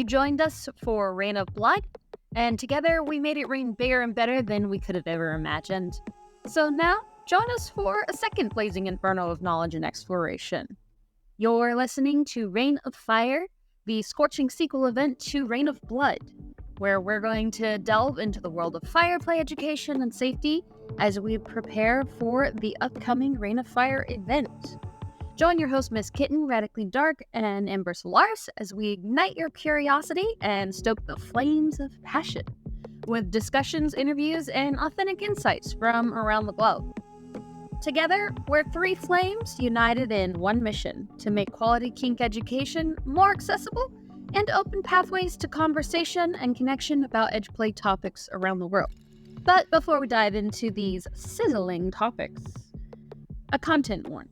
You joined us for Rain of Blood, and together we made it rain bigger and better than we could have ever imagined. So now, join us for a second blazing inferno of knowledge and exploration. You're listening to Rain of Fire, the scorching sequel event to Rain of Blood, where we're going to delve into the world of fire play education and safety as we prepare for the upcoming Rain of Fire event. Join your host, Miss Kitten, Radically Dark, and xSolaris as we ignite your curiosity and stoke the flames of passion with discussions, interviews, and authentic insights from around the globe. Together, we're three flames united in one mission to make quality kink education more accessible and open pathways to conversation and connection about edgeplay topics around the world. But before we dive into these sizzling topics, a content warning.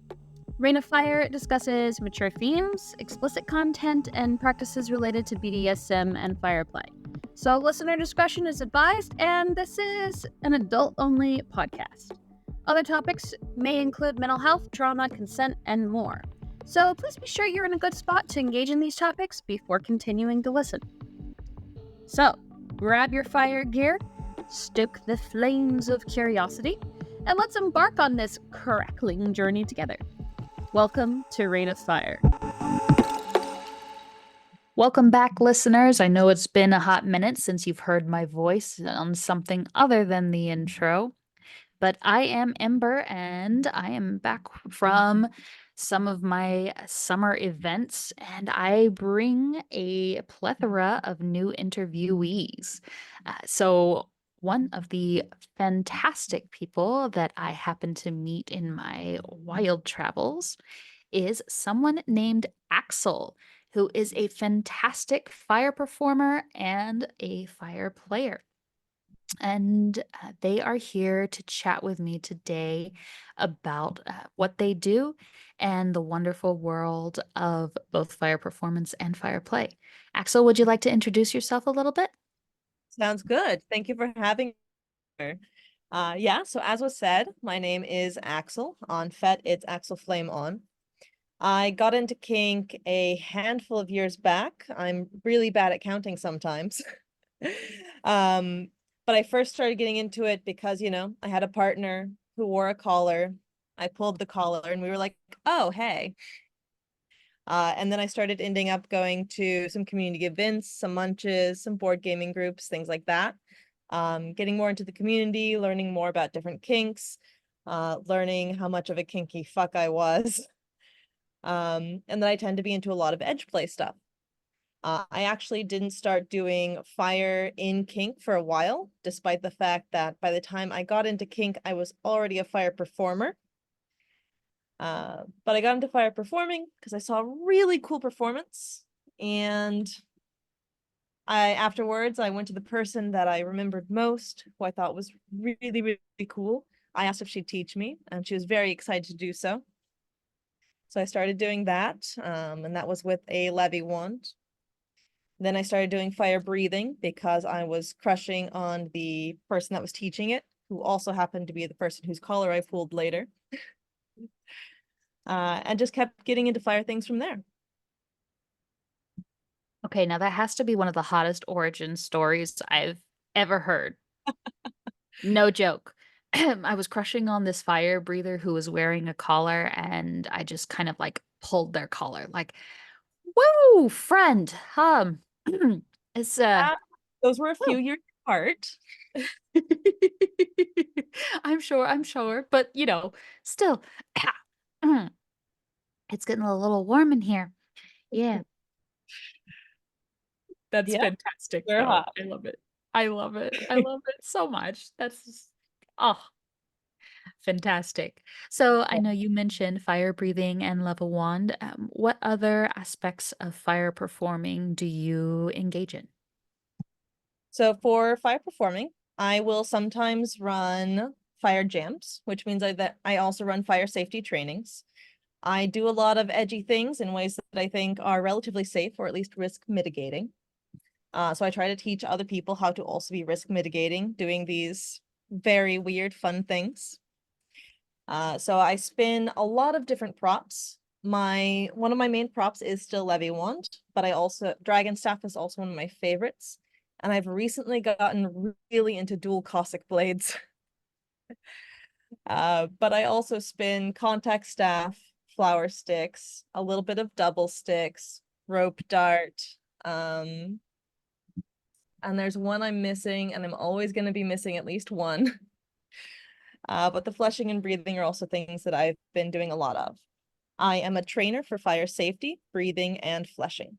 Rain of Fire discusses mature themes, explicit content, and practices related to BDSM and fireplay. So listener discretion is advised, and this is an adult-only podcast. Other topics may include mental health, trauma, consent, and more. So please be sure you're in a good spot to engage in these topics before continuing to listen. So, grab your fire gear, stoke the flames of curiosity, and let's embark on this crackling journey together. Welcome to Rain of Fire. Welcome back, listeners. I know it's been a hot minute since you've heard my voice on something other than the intro, but I am Ember, and I am back from some of my summer events, and I bring a plethora of new interviewees. So one of the fantastic people that I happen to meet in my wild travels is someone named Axel, who is a fantastic fire performer and a fire player. And they are here to chat with me today about what they do and the wonderful world of both fire performance and fire play. Axel, would you like to introduce yourself a little bit? Sounds good. Thank you for having me. So as was said, my name is Axel. On FET, it's Axel Flame On. I got into kink a handful of years back. I'm really bad at counting sometimes. But I first started getting into it because, I had a partner who wore a collar. I pulled the collar and we were like, oh, hey. And then I started ending up going to some community events, some munches, some board gaming groups, things like that. Getting more into the community, learning more about different kinks, learning how much of a kinky fuck I was. And then I tend to be into a lot of edge play stuff. I actually didn't start doing fire in kink for a while, despite the fact that by the time I got into kink, I was already a fire performer. But I got into fire performing because I saw a really cool performance. And afterwards, I went to the person that I remembered most, who I thought was really, really cool. I asked if she'd teach me, and she was very excited to do so. So I started doing that, and that was with a levy wand. Then I started doing fire breathing because I was crushing on the person that was teaching it, who also happened to be the person whose collar I pulled later. And just kept getting into fire things from there. Okay, now that has to be one of the hottest origin stories I've ever heard. No joke. I was crushing on this fire breather who was wearing a collar, and I just kind of like pulled their collar, like, woo, friend. It's Those were a few years apart. I'm sure, but still, it's getting a little warm in here. Yeah. That's fantastic. They're hot. I love it. I love it so much. That's just, fantastic. So I know you mentioned fire breathing and level wand. What other aspects of fire performing do you engage in? So for fire performing, I will sometimes run fire jams, which means that I also run fire safety trainings. I do a lot of edgy things in ways that I think are relatively safe, or at least risk mitigating. So I try to teach other people how to also be risk mitigating, doing these very weird, fun things. So I spin a lot of different props. one of my main props is still Levy Wand, but I also Dragon Staff is also one of my favorites. And I've recently gotten really into dual Cossack blades. But I also spin contact staff, flower sticks, a little bit of double sticks, rope dart. And there's one I'm missing, and I'm always going to be missing at least one. But the fleshing and breathing are also things that I've been doing a lot of. I am a trainer for fire safety, breathing, and fleshing.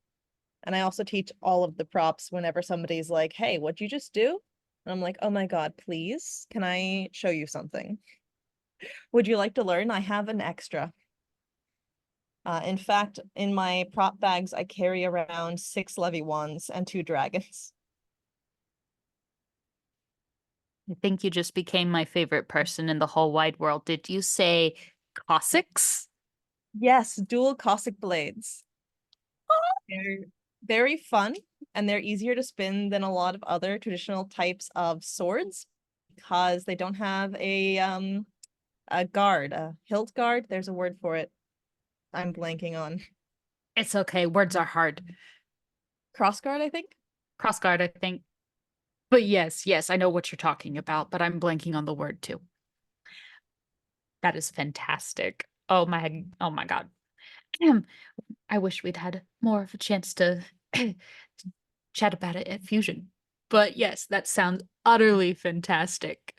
And I also teach all of the props whenever somebody's like, hey, what'd you just do? And I'm like, oh my God, please, can I show you something? Would you like to learn? I have an extra. In fact, in my prop bags, I carry around 6 Levy wands and 2 dragons. I think you just became my favorite person in the whole wide world. Did you say Cossacks? Yes, dual Cossack blades. They're very fun, and they're easier to spin than a lot of other traditional types of swords because they don't have a guard, a hilt guard. There's a word for it. I'm blanking on. It's okay. Words are hard. Crossguard, I think. Crossguard, I think. But yes, I know what you're talking about, but I'm blanking on the word too. That is fantastic. Oh my God. I wish we'd had more of a chance to chat about it at Fusion. But yes, that sounds utterly fantastic.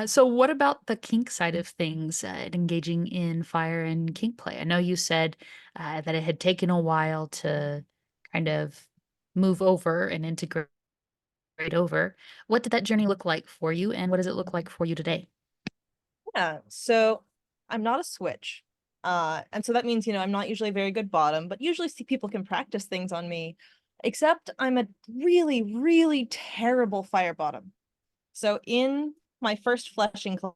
So what about the kink side of things, engaging in fire and kink play? I know you said that it had taken a while to kind of move over and integrate over. What did that journey look like for you, and what does it look like for you today? Yeah, so I'm not a switch. And so that means, I'm not usually a very good bottom, but usually see people can practice things on me, except I'm a really, really terrible fire bottom. So in my first fleshing class,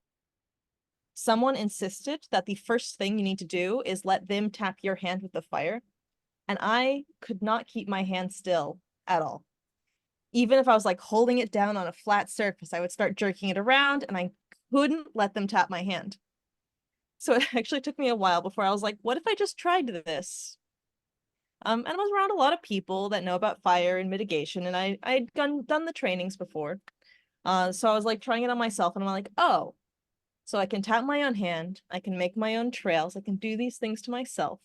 someone insisted that the first thing you need to do is let them tap your hand with the fire. And I could not keep my hand still at all. Even if I was like holding it down on a flat surface, I would start jerking it around and I couldn't let them tap my hand. So it actually took me a while before I was like, what if I just tried this? And I was around a lot of people that know about fire and mitigation, and I'd done the trainings before. So I was like trying it on myself, and I'm like, oh, so I can tap my own hand, I can make my own trails, I can do these things to myself.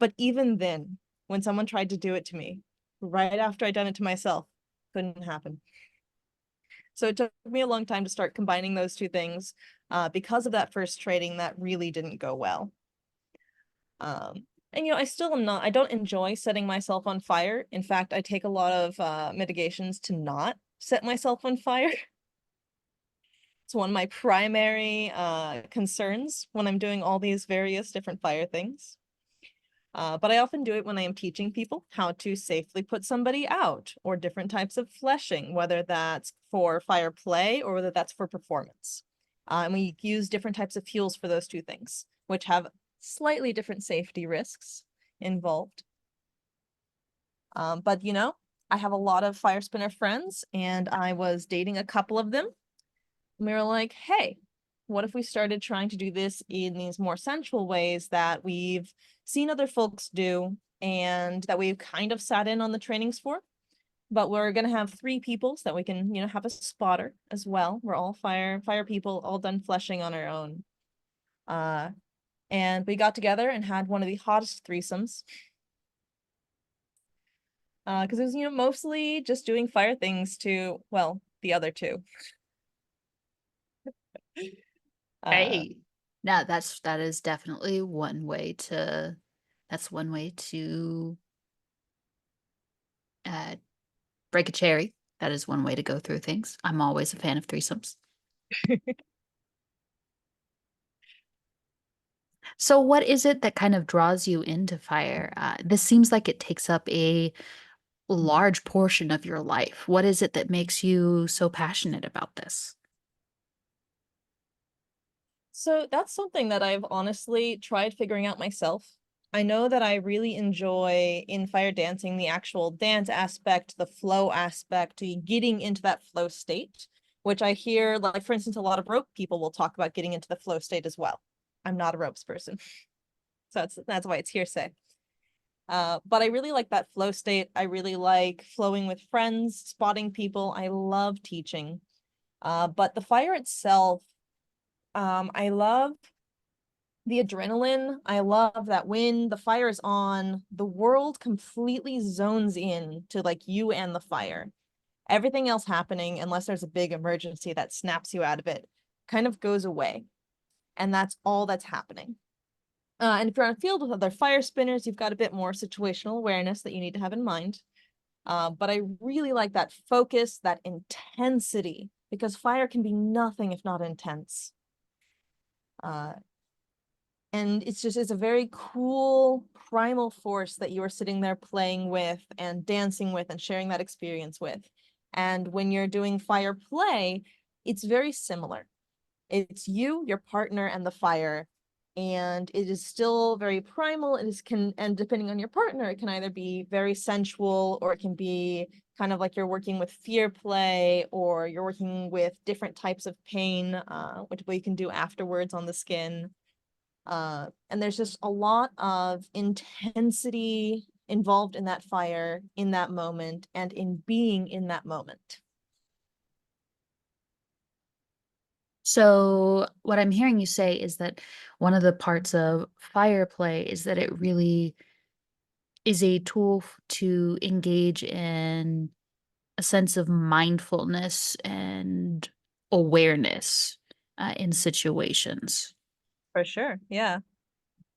But even then, when someone tried to do it to me, right after I'd done it to myself, couldn't happen. So it took me a long time to start combining those two things. Because of that first training, that really didn't go well. And I still am not, I don't enjoy setting myself on fire. In fact, I take a lot of mitigations to not set myself on fire. It's one of my primary concerns when I'm doing all these various different fire things. But I often do it when I am teaching people how to safely put somebody out, or different types of fleshing, whether that's for fire play or whether that's for performance. And we use different types of fuels for those two things, which have slightly different safety risks involved. But I have a lot of fire spinner friends, and I was dating a couple of them. And we were like, hey, what if we started trying to do this in these more sensual ways that we've seen other folks do and that we've kind of sat in on the trainings for? But we're going to have 3 people so that we can, have a spotter as well. We're all fire people, all done fleshing on our own. And we got together and had one of the hottest threesomes. Because it was, mostly just doing fire things to, well, the other 2. Hey, now that is definitely one way to break a cherry. That is one way to go through things. I'm always a fan of threesomes. So what is it that kind of draws you into fire? This seems like it takes up a large portion of your life. What is it that makes you so passionate about this? So that's something that I've honestly tried figuring out myself. I know that I really enjoy in fire dancing the actual dance aspect, the flow aspect, getting into that flow state, which I hear, like, for instance, a lot of rope people will talk about getting into the flow state as well. I'm not a ropes person. So that's why it's hearsay. But I really like that flow state. I really like flowing with friends, spotting people. I love teaching. But the fire itself, I love the adrenaline. I love that when the fire is on, the world completely zones in to like you and the fire. Everything else happening, unless there's a big emergency that snaps you out of it, kind of goes away. And that's all that's happening. And if you're on a field with other fire spinners, you've got a bit more situational awareness that you need to have in mind. But I really like that focus, that intensity, because fire can be nothing if not intense. And it's a very cool primal force that you are sitting there playing with and dancing with and sharing that experience with. And when you're doing fire play, it's very similar. It's you, your partner, and the fire. And it is still very primal. And depending on your partner, it can either be very sensual, or it can be kind of like you're working with fear play, or you're working with different types of pain, which you can do afterwards on the skin. And there's just a lot of intensity involved in that fire, in that moment, and in being in that moment. So, what I'm hearing you say is that one of the parts of fire play is that it really is a tool to engage in a sense of mindfulness and awareness in situations. For sure. Yeah.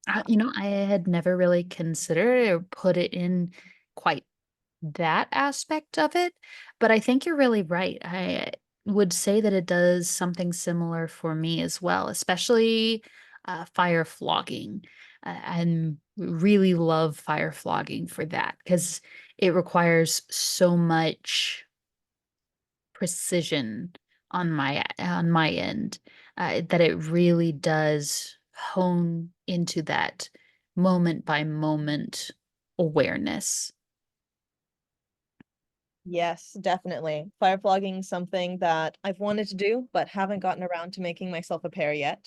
I had never really considered or put it in quite that aspect of it, but I think you're really right. I would say that it does something similar for me as well, especially fire flogging. I really love fire flogging for that because it requires so much precision on my end that it really does hone into that moment by moment awareness. Yes, definitely. Fire flogging is something that I've wanted to do, but haven't gotten around to making myself a pair yet.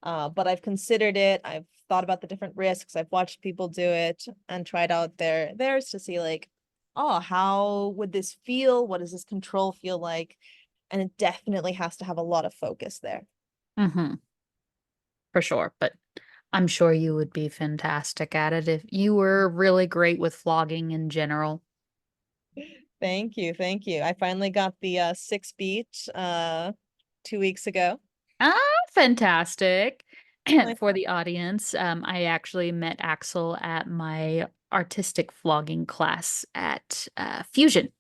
But I've considered it. I've thought about the different risks. I've watched people do it and tried out theirs to see like, oh, how would this feel? What does this control feel like? And it definitely has to have a lot of focus there. Hmm. For sure, but I'm sure you would be fantastic at it if you were really great with flogging in general. Thank you, thank you. I finally got the 6 beat 2 weeks ago. Ah, fantastic. I- For the audience, I actually met Axel at my artistic flogging class at Fusion.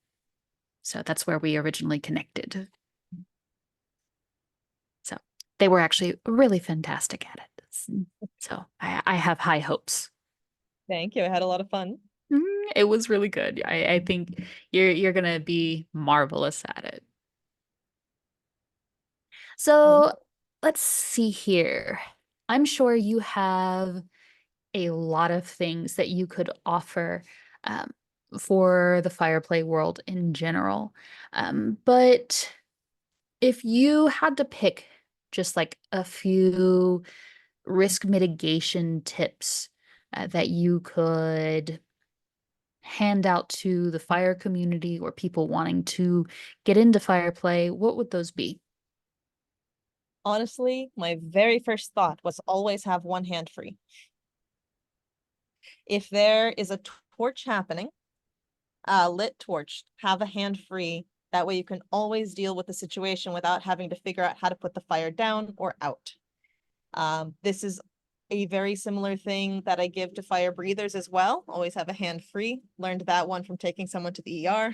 So that's where we originally connected. So they were actually really fantastic at it. So I have high hopes. Thank you. I had a lot of fun. It was really good. I think you're gonna be marvelous at it. Yeah. So let's see here. I'm sure you have a lot of things that you could offer um, for the fireplay world in general. But if you had to pick just like a few risk mitigation tips that you could hand out to the fire community or people wanting to get into fire play, what would those be? Honestly, my very first thought was always have one hand free. If there is a torch happening, a lit torch, have a hand free. That way you can always deal with the situation without having to figure out how to put the fire down or out. This is a very similar thing that I give to fire breathers as well. Always have a hand free. Learned that one from taking someone to the ER.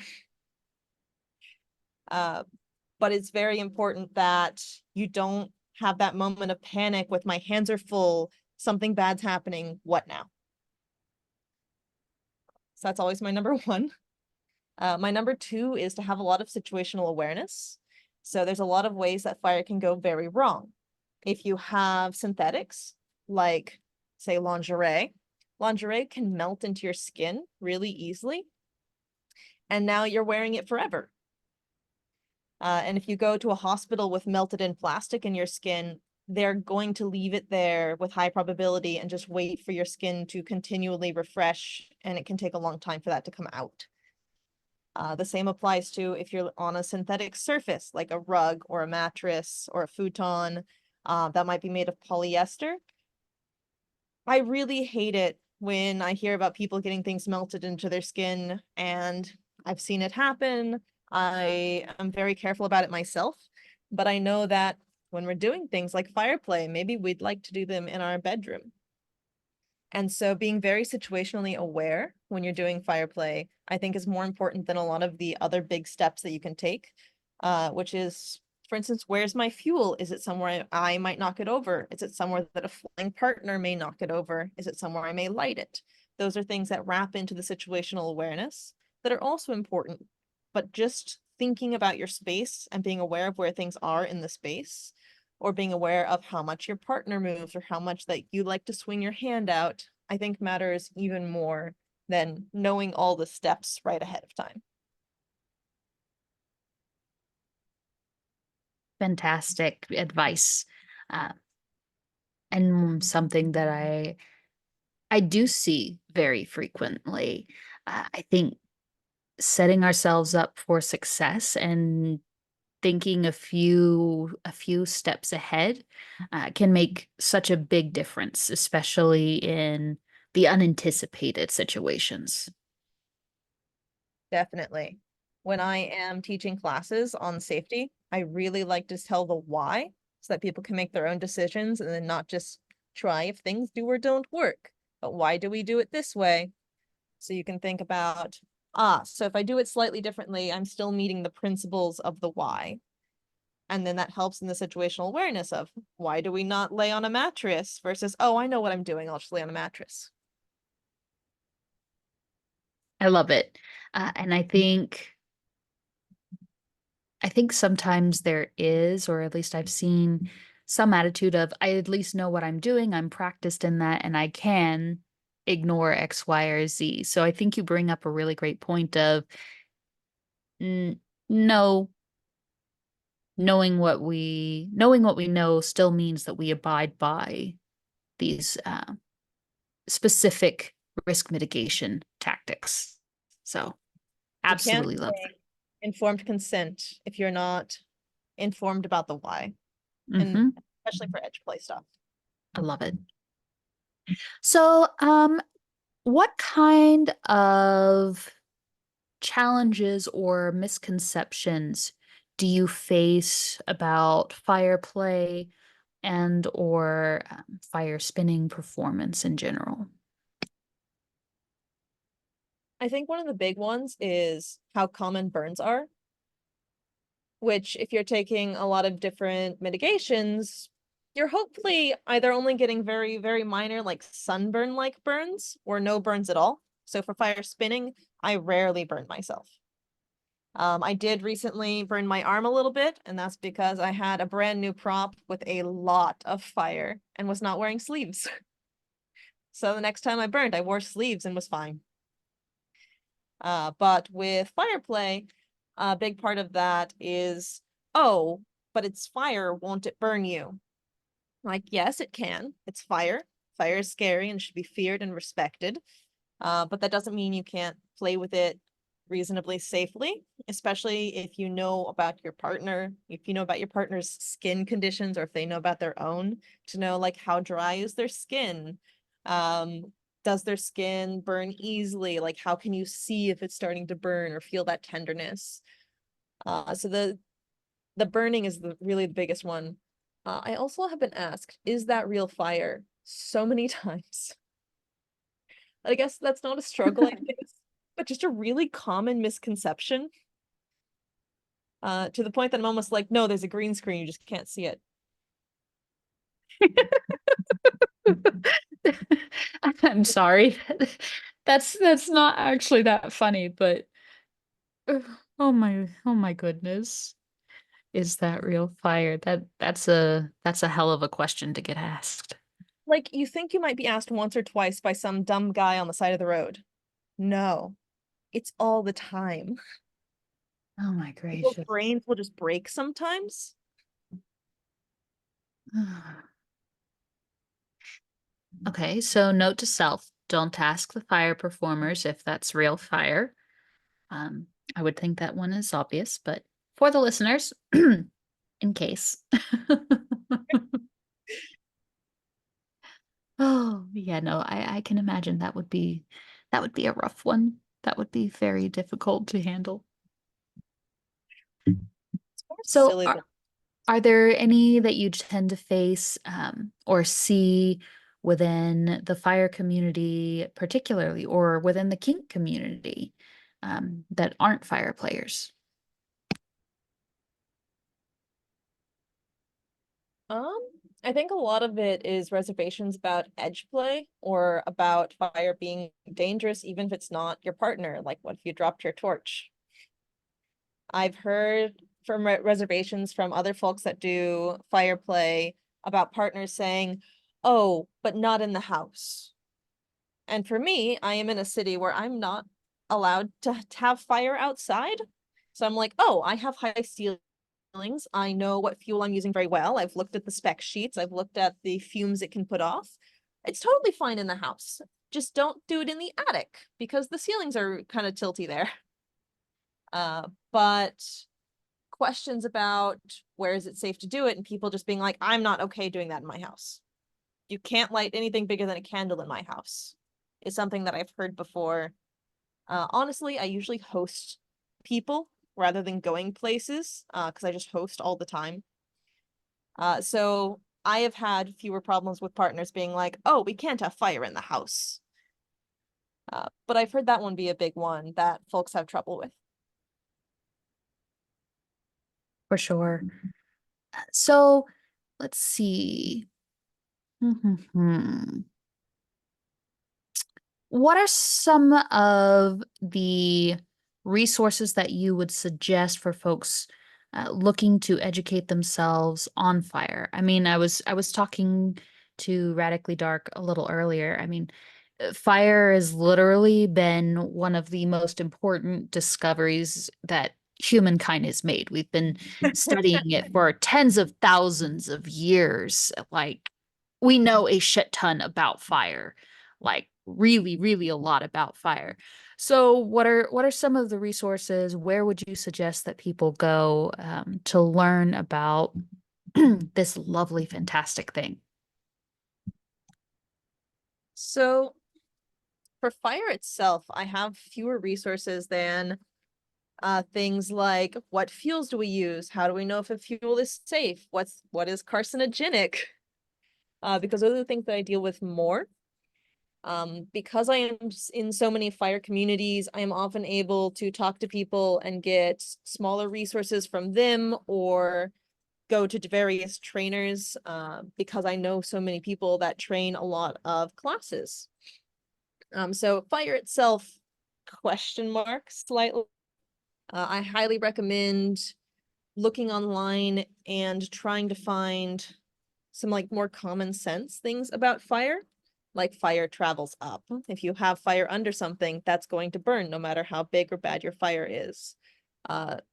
But it's very important that you don't have that moment of panic with my hands are full, something bad's happening, what now? So that's always my number one. My number two is to have a lot of situational awareness. So there's a lot of ways that fire can go very wrong. If you have synthetics, like say lingerie can melt into your skin really easily. And now you're wearing it forever. And if you go to a hospital with melted in plastic in your skin, they're going to leave it there with high probability and just wait for your skin to continually refresh, and it can take a long time for that to come out. The same applies to if you're on a synthetic surface, like a rug or a mattress or a futon, that might be made of polyester. I really hate it when I hear about people getting things melted into their skin, and I've seen it happen. I am very careful about it myself, but I know that when we're doing things like fire play, maybe we'd like to do them in our bedroom. And so being very situationally aware when you're doing fire play, I think is more important than a lot of the other big steps that you can take, which is, for instance, where's my fuel? Is it somewhere I might knock it over? Is it somewhere that a flying partner may knock it over? Is it somewhere I may light it? Those are things that wrap into the situational awareness that are also important. But just thinking about your space and being aware of where things are in the space, or being aware of how much your partner moves or how much that you like to swing your hand out, I think matters even more than knowing all the steps right ahead of time. Fantastic advice. Uh, and something that I do see very frequently. I think setting ourselves up for success and thinking a few steps ahead can make such a big difference, especially in the unanticipated situations. Definitely. When I am teaching classes on safety, I really like to tell the why so that people can make their own decisions and then not just try if things do or don't work, but why do we do it this way? So you can think about, so if I do it slightly differently, I'm still meeting the principles of the why. And then that helps in the situational awareness of why do we not lay on a mattress versus, oh, I know what I'm doing, I'll just lay on a mattress. I love it. And I think sometimes there is, or at least I've seen some attitude of, I at least know what I'm doing, I'm practiced in that, and I can ignore X, Y, or Z. So I think you bring up a really great point of no, knowing what we know still means that we abide by these specific risk mitigation tactics. So You can't absolutely love say informed consent if you're not informed about the why, that. and especially for edge play stuff. I love it. So, what kind of challenges or misconceptions do you face about fire play and or fire spinning performance in general? I think one of the big ones is how common burns are, which if you're taking a lot of different mitigations, you're hopefully either only getting very, very minor, like sunburn-like burns, or no burns at all. So for fire spinning, I rarely burn myself. I did recently burn my arm a little bit, and that's because I had a brand new prop with a lot of fire and was not wearing sleeves. So the next time I burned, I wore sleeves and was fine. But with fire play, a big part of that is, oh, but it's fire, won't it burn you? Like, yes, it can. It's fire. Fire is scary and should be feared and respected. But that doesn't mean you can't play with it reasonably safely, especially if you know about your partner, if you know about your partner's skin conditions, or if they know about their own, to know like how dry is their skin. Does their skin burn easily? Like, how can you see if it's starting to burn or feel that tenderness? So the burning is really the biggest one. I also have been asked, is that real fire? So many times. I guess that's not a struggle I face, but just a really common misconception. To the point that I'm almost like, no, there's a green screen, you just can't see it. I'm sorry. That's not actually that funny, but oh my goodness. Is that real fire? That's a hell of a question to get asked. Like, you think you might be asked once or twice by some dumb guy on the side of the road. No, it's all the time. Oh my People's gracious. brains will just break sometimes. Okay, so note to self, don't ask the fire performers if that's real fire. Um, I would think that one is obvious, but for the listeners, in case. Oh, yeah, no, I can imagine that would be a rough one. That would be very difficult to handle. It's more So silly than are there any that you tend to face or see within the fire community, particularly, or within the kink community that aren't fire players? um I think a lot of it is reservations about edge play or about fire being dangerous, even if it's not your partner. Like, what if you dropped your torch? I've heard from reservations from other folks that do fire play about partners saying, "Oh, but not in the house." And for me, I am in a city where I'm not allowed to have fire outside. So I'm like, "Oh, I have high ceilings. I know what fuel I'm using very well. I've looked at the spec sheets. I've looked at the fumes it can put off. It's totally fine in the house. Just don't do it in the attic because the ceilings are kind of tilty there." But questions about where is it safe to do it and people just being like, I'm not okay doing that in my house. You can't light anything bigger than a candle in my house is something that I've heard before. Honestly, I usually host people rather than going places because I just host all the time. So I have had fewer problems with partners being like, oh, we can't have fire in the house. But I've heard that one be a big one that folks have trouble with. For sure. So let's see. What are some of the resources that you would suggest for folks looking to educate themselves on fire? I mean, I was talking to Radically Dark a little earlier. I mean, fire has literally been one of the most important discoveries that humankind has made. We've been studying it for tens of thousands of years. Like, we know a shit ton about fire, like really, really a lot about fire. So what are some of the resources? Where would you suggest that people go to learn about this lovely, fantastic thing? So for fire itself, I have fewer resources than things like what fuels do we use? How do we know if a fuel is safe? What is carcinogenic? Because those are the things that I deal with more. Because I am in so many fire communities, I am often able to talk to people and get smaller resources from them or go to various trainers because I know so many people that train a lot of classes. So fire itself, question mark slightly. I highly recommend looking online and trying to find some like more common sense things about fire. Like fire travels up. If you have fire under something, that's going to burn no matter how big or bad your fire is.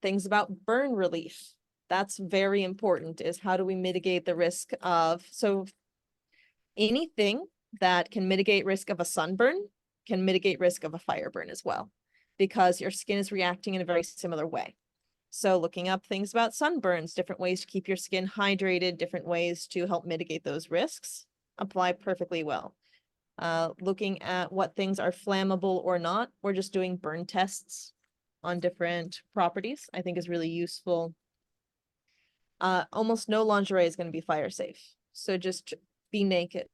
Things about burn relief. That's very important, is how do we mitigate the risk of, so anything that can mitigate risk of a sunburn can mitigate risk of a fire burn as well, because your skin is reacting in a very similar way. So looking up things about sunburns, different ways to keep your skin hydrated, different ways to help mitigate those risks apply perfectly well. Looking at what things are flammable or not, or just doing burn tests on different properties, I think is really useful. Almost no lingerie is going to be fire safe. So just be naked.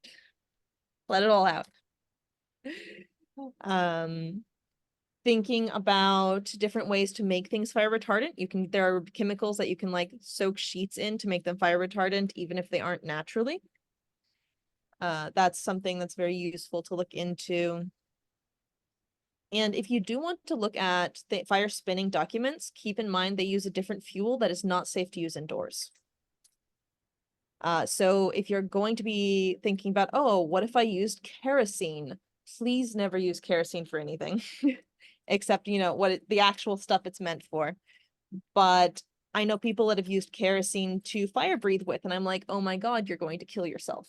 Let it all out. Thinking about different ways to make things fire retardant. There are chemicals that you can like soak sheets in to make them fire retardant, even if they aren't naturally. That's something that's very useful to look into. And if you do want to look at the fire spinning documents, keep in mind they use a different fuel that is not safe to use indoors. So if you're going to be thinking about, oh, what if I used kerosene? Please never use kerosene for anything, except, the actual stuff it's meant for. But I know people that have used kerosene to fire breathe with, and I'm like, oh my God, you're going to kill yourself.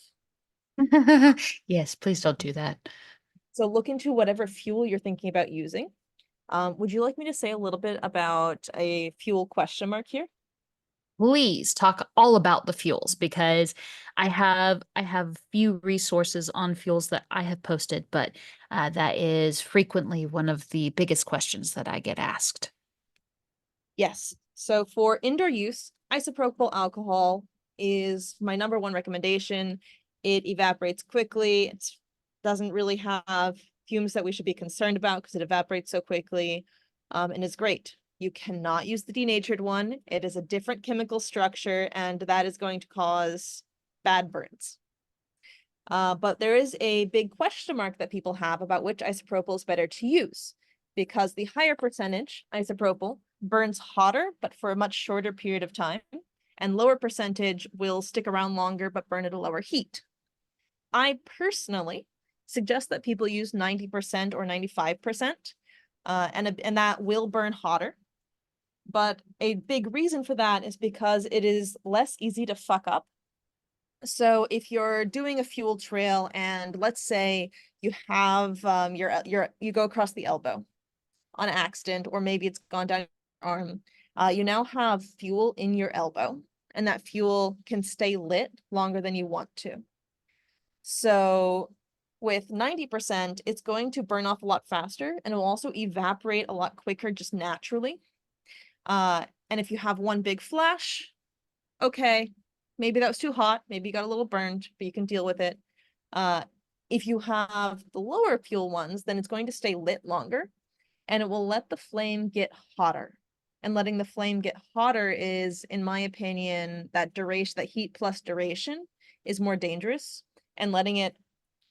Yes, please don't do that. So look into whatever fuel you're thinking about using. Would you like me to say a little bit about a fuel question mark here? Please talk all about the fuels because I have few resources on fuels that I have posted, but that is frequently one of the biggest questions that I get asked. Yes. So for indoor use, isopropyl alcohol is my number one recommendation. It evaporates quickly. It doesn't really have fumes that we should be concerned about because it evaporates so quickly, and is great. You cannot use the denatured one. It is a different chemical structure, and that is going to cause bad burns. But there is a big question mark that people have about which isopropyl is better to use, because the higher percentage isopropyl burns hotter, but for a much shorter period of time, and lower percentage will stick around longer, but burn at a lower heat. I personally suggest that people use 90% or 95%, and that will burn hotter. But a big reason for that is because it is less easy to fuck up. So if you're doing a fuel trail and let's say you have you go across the elbow on an accident, or maybe it's gone down your arm, you now have fuel in your elbow, and that fuel can stay lit longer than you want to. So with 90%, it's going to burn off a lot faster, and it will also evaporate a lot quicker just naturally. And if you have one big flash, okay, maybe that was too hot, maybe you got a little burned, but you can deal with it. If you have the lower fuel ones, then it's going to stay lit longer, and it will let the flame get hotter. And letting the flame get hotter is, in my opinion, that duration, that heat plus duration is more dangerous. And letting it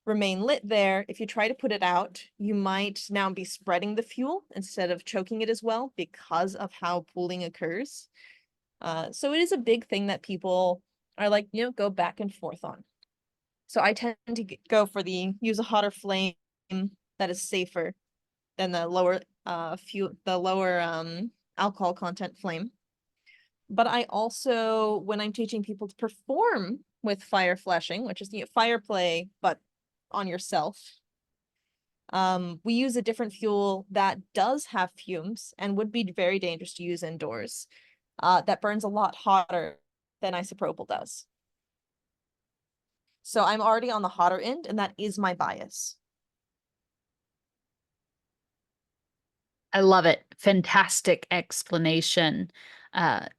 remain lit there, if you try to put it out, you might now be spreading the fuel instead of choking it as well because of how pooling occurs. So it is a big thing that people are like, go back and forth on. So I tend to go for use a hotter flame that is safer than the lower alcohol content flame. But I also, when I'm teaching people to perform with fire fleshing, which is fire play, but on yourself, we use a different fuel that does have fumes and would be very dangerous to use indoors, that burns a lot hotter than isopropyl does. So I'm already on the hotter end, and that is my bias. I love it. Fantastic explanation. And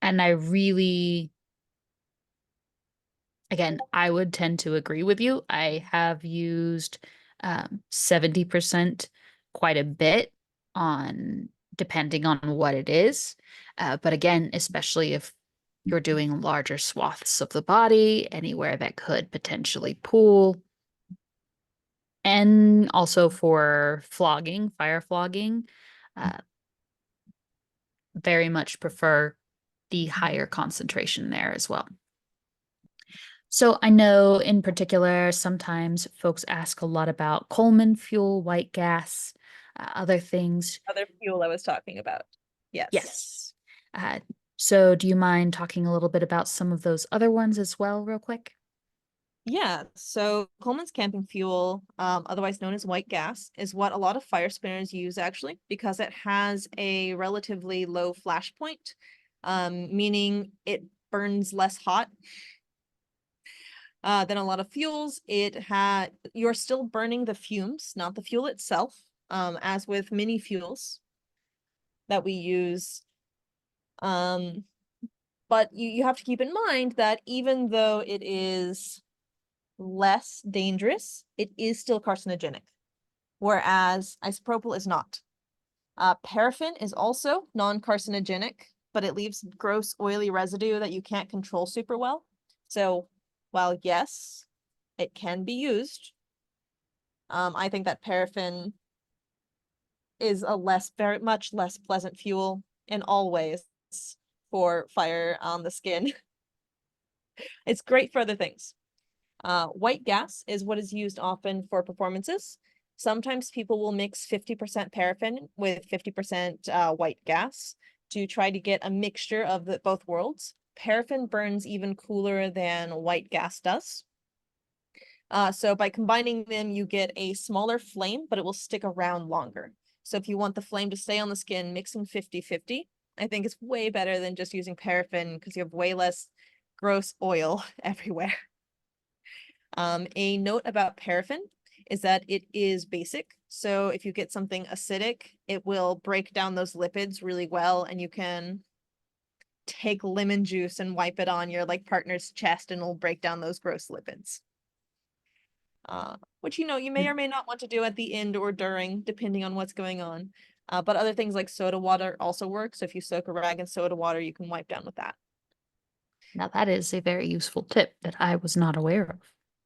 I really, again, I would tend to agree with you. I have used 70% quite a bit on depending on what it is. But again, especially if you're doing larger swaths of the body, anywhere that could potentially pool. And also for flogging, fire flogging, very much prefer the higher concentration there as well. So I know in particular, sometimes folks ask a lot about Coleman fuel, white gas, other things. Other fuel I was talking about. Yes. Yes. So do you mind talking a little bit about some of those other ones as well, real quick? Yeah, so Coleman's camping fuel, otherwise known as white gas, is what a lot of fire spinners use actually, because it has a relatively low flash point, meaning it burns less hot than a lot of fuels. You're still burning the fumes, not the fuel itself, as with mini fuels that we use. But you have to keep in mind that even though it is less dangerous, it is still carcinogenic, whereas isopropyl is not. Paraffin is also non-carcinogenic, but it leaves gross oily residue that you can't control super well. So while yes, it can be used, I think that paraffin is very much less pleasant fuel in all ways for fire on the skin. It's great for other things. White gas is what is used often for performances. Sometimes people will mix 50% paraffin with 50% white gas. to try to get a mixture of both worlds. Paraffin burns even cooler than white gas does. So by combining them, you get a smaller flame, but it will stick around longer. So if you want the flame to stay on the skin, mix them 50-50. I think it's way better than just using paraffin because you have way less gross oil everywhere. A note about paraffin is that it is basic. So if you get something acidic, it will break down those lipids really well, and you can take lemon juice and wipe it on your like partner's chest and it'll break down those gross lipids. Which, you know, you may or may not want to do at the end or during, depending on what's going on. But other things like soda water also work. So if you soak a rag in soda water, you can wipe down with that. Now, that is a very useful tip that I was not aware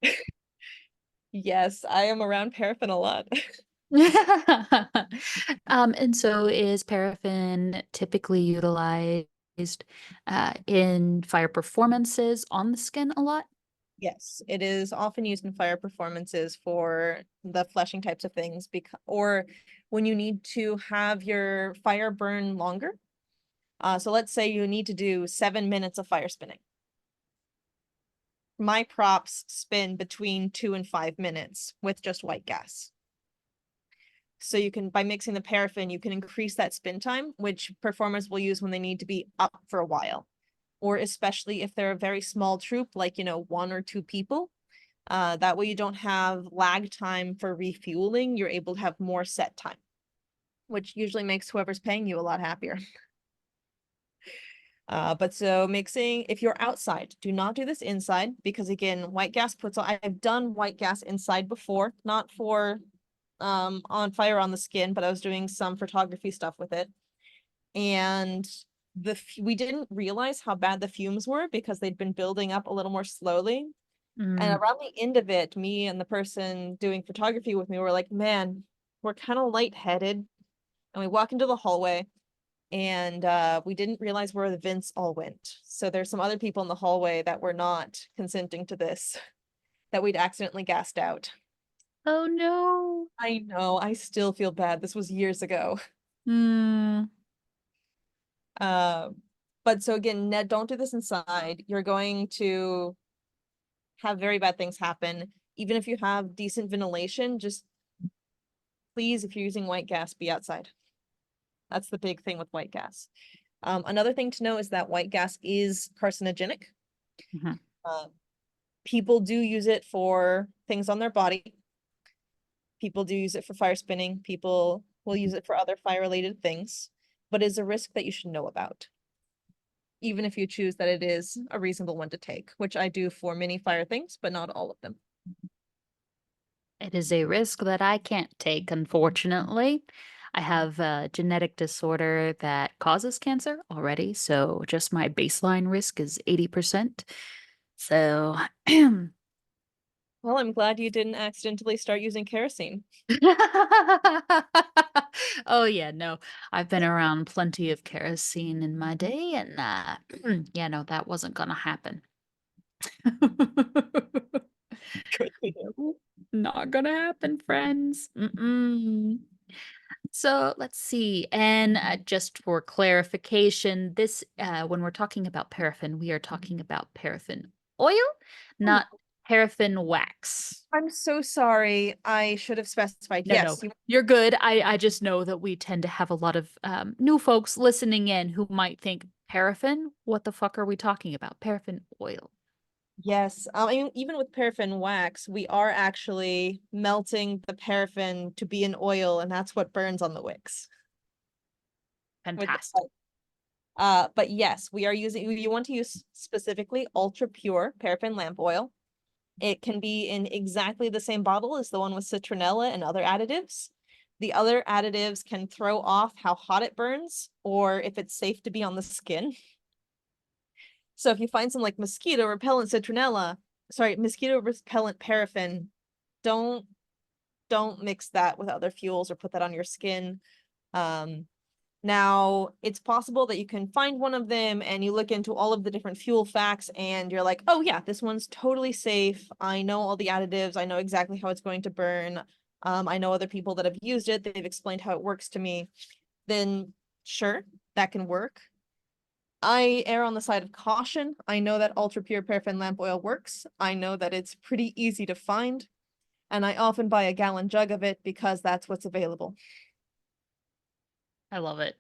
of. Yes, I am around paraffin a lot. And so is paraffin typically utilized in fire performances on the skin a lot? Yes, it is often used in fire performances for the fleshing types of things, or when you need to have your fire burn longer. So let's say you need to do 7 minutes of fire spinning. My props spin between 2 and 5 minutes with just white gas. So you can, by mixing the paraffin, you can increase that spin time, which performers will use when they need to be up for a while. Or especially if they're a very small troop, like, you know, 1 or 2 people. That way you don't have lag time for refueling. You're able to have more set time, which usually makes whoever's paying you a lot happier. But so mixing, if you're outside, do not do this inside because again, white gas puts on, I've done white gas inside before, not for on fire on the skin, but I was doing some photography stuff with it. And we didn't realize how bad the fumes were because they'd been building up a little more slowly. And around the end of it, me and the person doing photography with me were like, man, we're kind of lightheaded. And we walk into the hallway and we didn't realize where the vents all went. So there's some other people in the hallway that were not consenting to this, that we'd accidentally gassed out. Oh no. I know, I still feel bad. This was years ago. Hmm. But so again, Ned, don't do this inside. You're going to have very bad things happen. Even if you have decent ventilation, just please, if you're using white gas, be outside. That's the big thing with white gas. Another thing to know is that white gas is carcinogenic. Mhm. People do use it for things on their body. People do use it for fire spinning. People will use it for other fire-related things, but it's a risk that you should know about, even if you choose that it is a reasonable one to take, which I do for many fire things, but not all of them. It is a risk that I can't take, unfortunately. I have a genetic disorder that causes cancer already, so just my baseline risk is 80%. So, Well, I'm glad you didn't accidentally start using kerosene. oh yeah, no, I've been around plenty of kerosene in my day, and yeah, no, that wasn't gonna happen. Good to know. Not gonna happen, friends. Mm-mm. So let's see. And just for clarification, this when we're talking about paraffin, we are talking about paraffin oil, not paraffin wax. I'm so sorry. I should have specified. No, no, Yes, you. you're good. I just know that we tend to have a lot of new folks listening in who might think paraffin. What the fuck are we talking about? Paraffin oil. Yes. I mean, even with paraffin wax, we are actually melting the paraffin to be an oil, and that's what burns on the wicks. Fantastic. But yes, we are using. You want to use specifically ultra pure paraffin lamp oil. It can be in exactly the same bottle as the one with citronella and other additives. The other additives can throw off how hot it burns or if it's safe to be on the skin. So if you find some like mosquito repellent citronella, sorry, mosquito repellent paraffin, don't mix that with other fuels or put that on your skin. Now, it's possible that you can find one of them and you look into all of the different fuel facts and you're like, oh yeah, this one's totally safe. I know all the additives. I know exactly how it's going to burn. I know other people that have used it. They've explained how it works to me. Then sure, that can work. I err on the side of caution. I know that ultra pure paraffin lamp oil works. I know that it's pretty easy to find, and I often buy a gallon jug of it because that's what's available. I love it.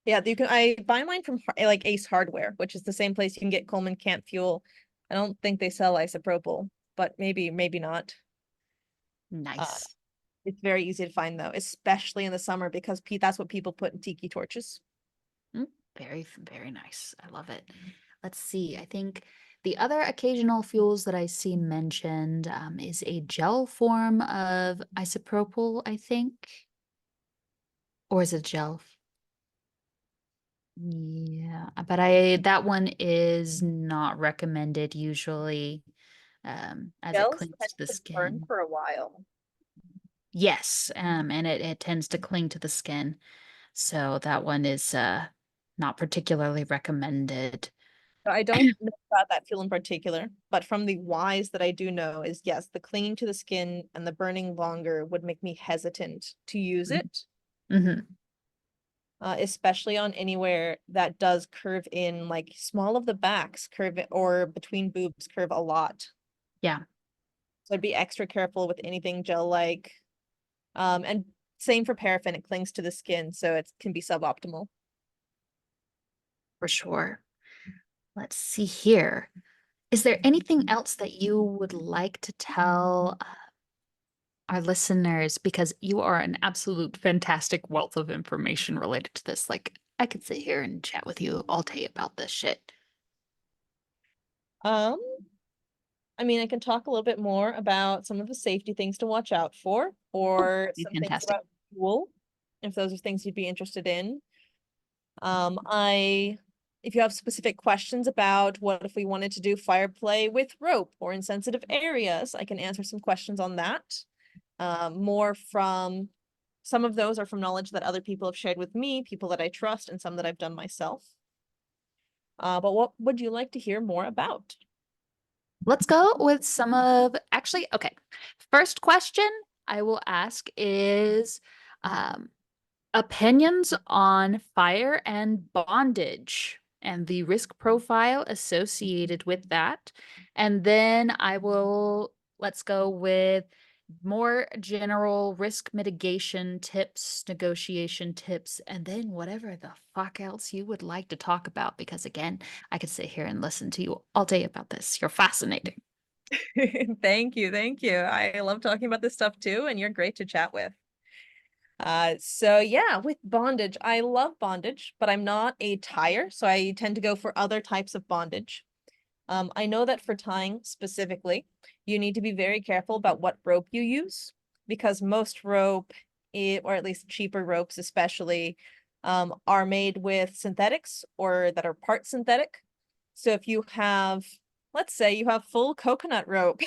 Yeah, you can. I buy mine from like Ace Hardware, which is the same place you can get Coleman Camp Fuel. I don't think they sell isopropyl, but maybe not. Nice. It's very easy to find though, especially in the summer because that's what people put in tiki torches. Very, very nice. I love it. Let's see. I think the other occasional fuels that I see mentioned is a gel form of isopropyl, I think. Or is it gel? Yeah, but that one is not recommended usually, as it Gels clings tend to the to burn skin. for a while. Yes, and it tends to cling to the skin. So that one is not particularly recommended. I don't know about that fuel in particular, but from the whys that I do know is yes, the clinging to the skin and the burning longer would make me hesitant to use it, Mm-hmm. especially on anywhere that does curve in, like small of the backs curve or between boobs curve a lot. Yeah, So I'd be extra careful with anything gel-like. And same for paraffin, it clings to the skin, so it can be suboptimal. for sure. Let's see here. Is there anything else that you would like to tell our listeners? Because you are an absolute fantastic wealth of information related to this. Like, I could sit here and chat with you all day about this shit. Um, I mean, I can talk a little bit more about some of the safety things to watch out for, Oh, or be some things fantastic. about fuel, if those are things you'd be interested in. If you have specific questions about what if we wanted to do fire play with rope or in sensitive areas, I can answer some questions on that. More from some of those are from knowledge that other people have shared with me, people that I trust, and some that I've done myself. But what would you like to hear more about? Let's go with some of actually, okay. First question I will ask is um, opinions on fire and bondage and the risk profile associated with that. And then let's go with more general risk mitigation tips, negotiation tips, and then whatever the fuck else you would like to talk about. Because again, I could sit here and listen to you all day about this. You're fascinating. Thank you, thank you. I love talking about this stuff too, and you're great to chat with. So yeah, with bondage, I love bondage, but I'm not a tyer, so I tend to go for other types of bondage. I know that for tying specifically, you need to be very careful about what rope you use because most rope, or at least cheaper ropes especially, are made with synthetics or that are part synthetic. So if you have, let's say you have full coconut rope,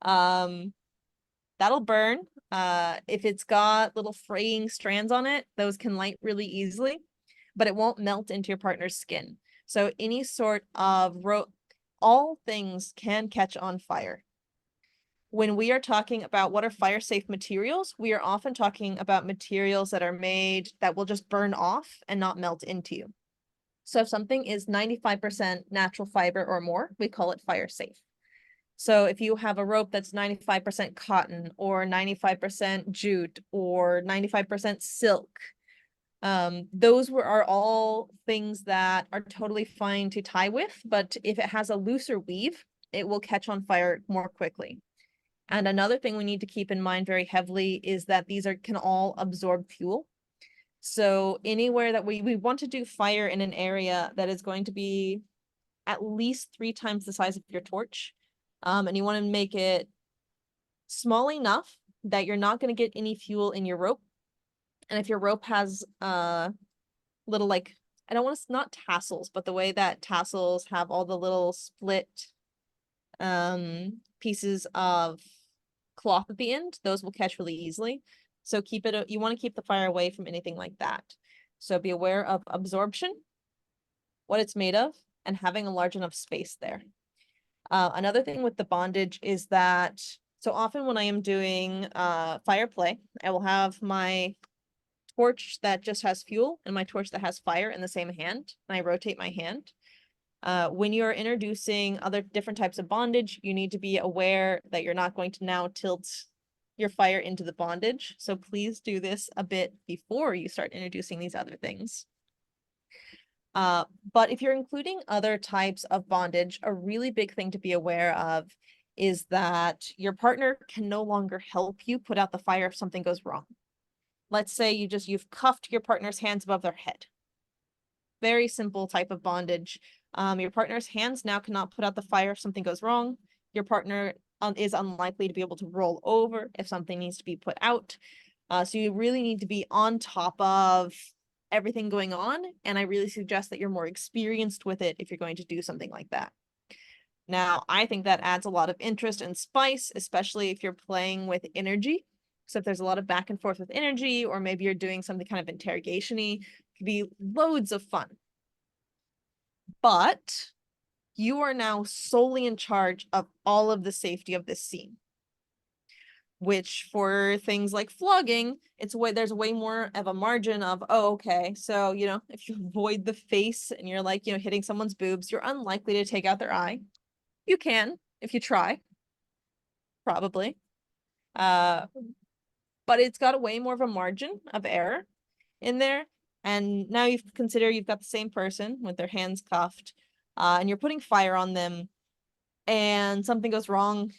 um, that'll burn. If it's got little fraying strands on it, those can light really easily, but it won't melt into your partner's skin. So any sort of rope, all things can catch on fire. When we are talking about what are fire safe materials, we are often talking about materials that are made that will just burn off and not melt into you. So if something is 95% natural fiber or more, we call it fire safe. So if you have a rope that's 95% cotton or 95% jute or 95% silk, those are all things that are totally fine to tie with, but if it has a looser weave, it will catch on fire more quickly. And another thing we need to keep in mind very heavily is that these can all absorb fuel. So anywhere that we want to do fire in an area that is going to be at least 3 times the size of your torch. And you want to make it small enough that you're not going to get any fuel in your rope. And if your rope has little, like, I don't want to, not tassels, but the way that tassels have all the little split pieces of cloth at the end, those will catch really easily. So you want to keep the fire away from anything like that. So be aware of absorption, what it's made of, and having a large enough space there. Another thing with the bondage is that, so often when I am doing fire play, I will have my torch that just has fuel and my torch that has fire in the same hand, and I rotate my hand. When you're introducing other different types of bondage, you need to be aware that you're not going to now tilt your fire into the bondage. So please do this a bit before you start introducing these other things. But if you're including other types of bondage, a really big thing to be aware of is that your partner can no longer help you put out the fire if something goes wrong. Let's say you've cuffed your partner's hands above their head. Very simple type of bondage. Your partner's hands now cannot put out the fire if something goes wrong. Your partner is unlikely to be able to roll over if something needs to be put out. So you really need to be on top of everything going on. And I really suggest that you're more experienced with it if you're going to do something like that. Now, I think that adds a lot of interest and spice, especially if you're playing with energy. So if there's a lot of back and forth with energy, or maybe you're doing something kind of interrogation-y, it could be loads of fun. But you are now solely in charge of all of the safety of this scene. Which for things like flogging, there's way more of a margin of, oh, okay, so, if you avoid the face and you're like, hitting someone's boobs, you're unlikely to take out their eye. You can, if you try, probably. But it's got a way more of a margin of error in there. And now you've got the same person with their hands cuffed, and you're putting fire on them, and something goes wrong,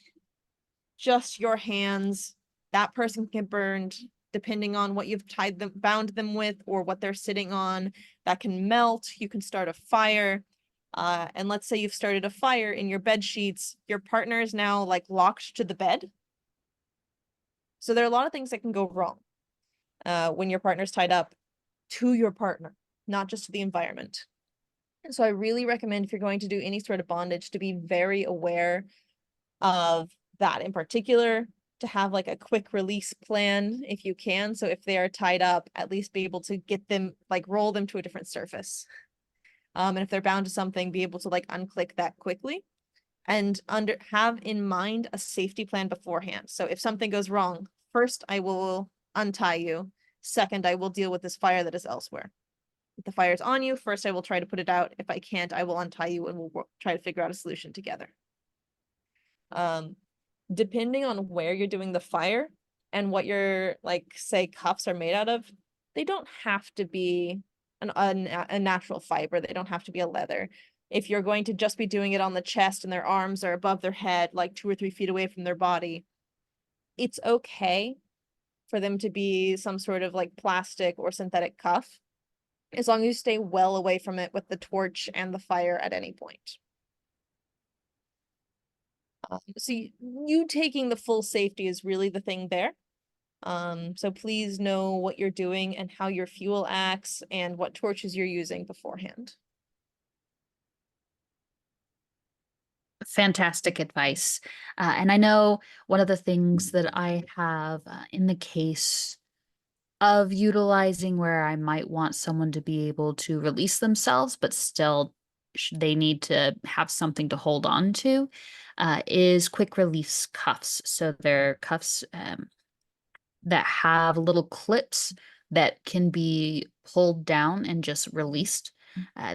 just your hands, that person can get burned, depending on what you've bound them with, or what they're sitting on, that can melt. You can start a fire. And let's say you've started a fire in your bed sheets, your partner is now like locked to the bed. So there are a lot of things that can go wrong when your partner's tied up to your partner, not just to the environment. And so I really recommend, if you're going to do any sort of bondage, to be very aware of that in particular, to have like a quick release plan if you can. So if they are tied up, at least be able to get them, like roll them to a different surface. And if they're bound to something, be able to like unclick that quickly, and have in mind a safety plan beforehand. So if something goes wrong, first I will untie you. Second, I will deal with this fire that is elsewhere. If the fire's on you, first I will try to put it out. If I can't, I will untie you and we'll try to figure out a solution together. Depending on where you're doing the fire and what your, like, say, cuffs are made out of, they don't have to be a natural fiber. They don't have to be a leather. If you're going to just be doing it on the chest and their arms are above their head, like 2 or 3 feet away from their body, it's okay for them to be some sort of like plastic or synthetic cuff, as long as you stay well away from it with the torch and the fire at any point. So you taking the full safety is really the thing there. So please know what you're doing and how your fuel acts and what torches you're using beforehand. Fantastic advice. And I know one of the things that I have in the case of utilizing where I might want someone to be able to release themselves, but still they need to have something to hold on to, is quick release cuffs. So they're cuffs that have little clips that can be pulled down and just released.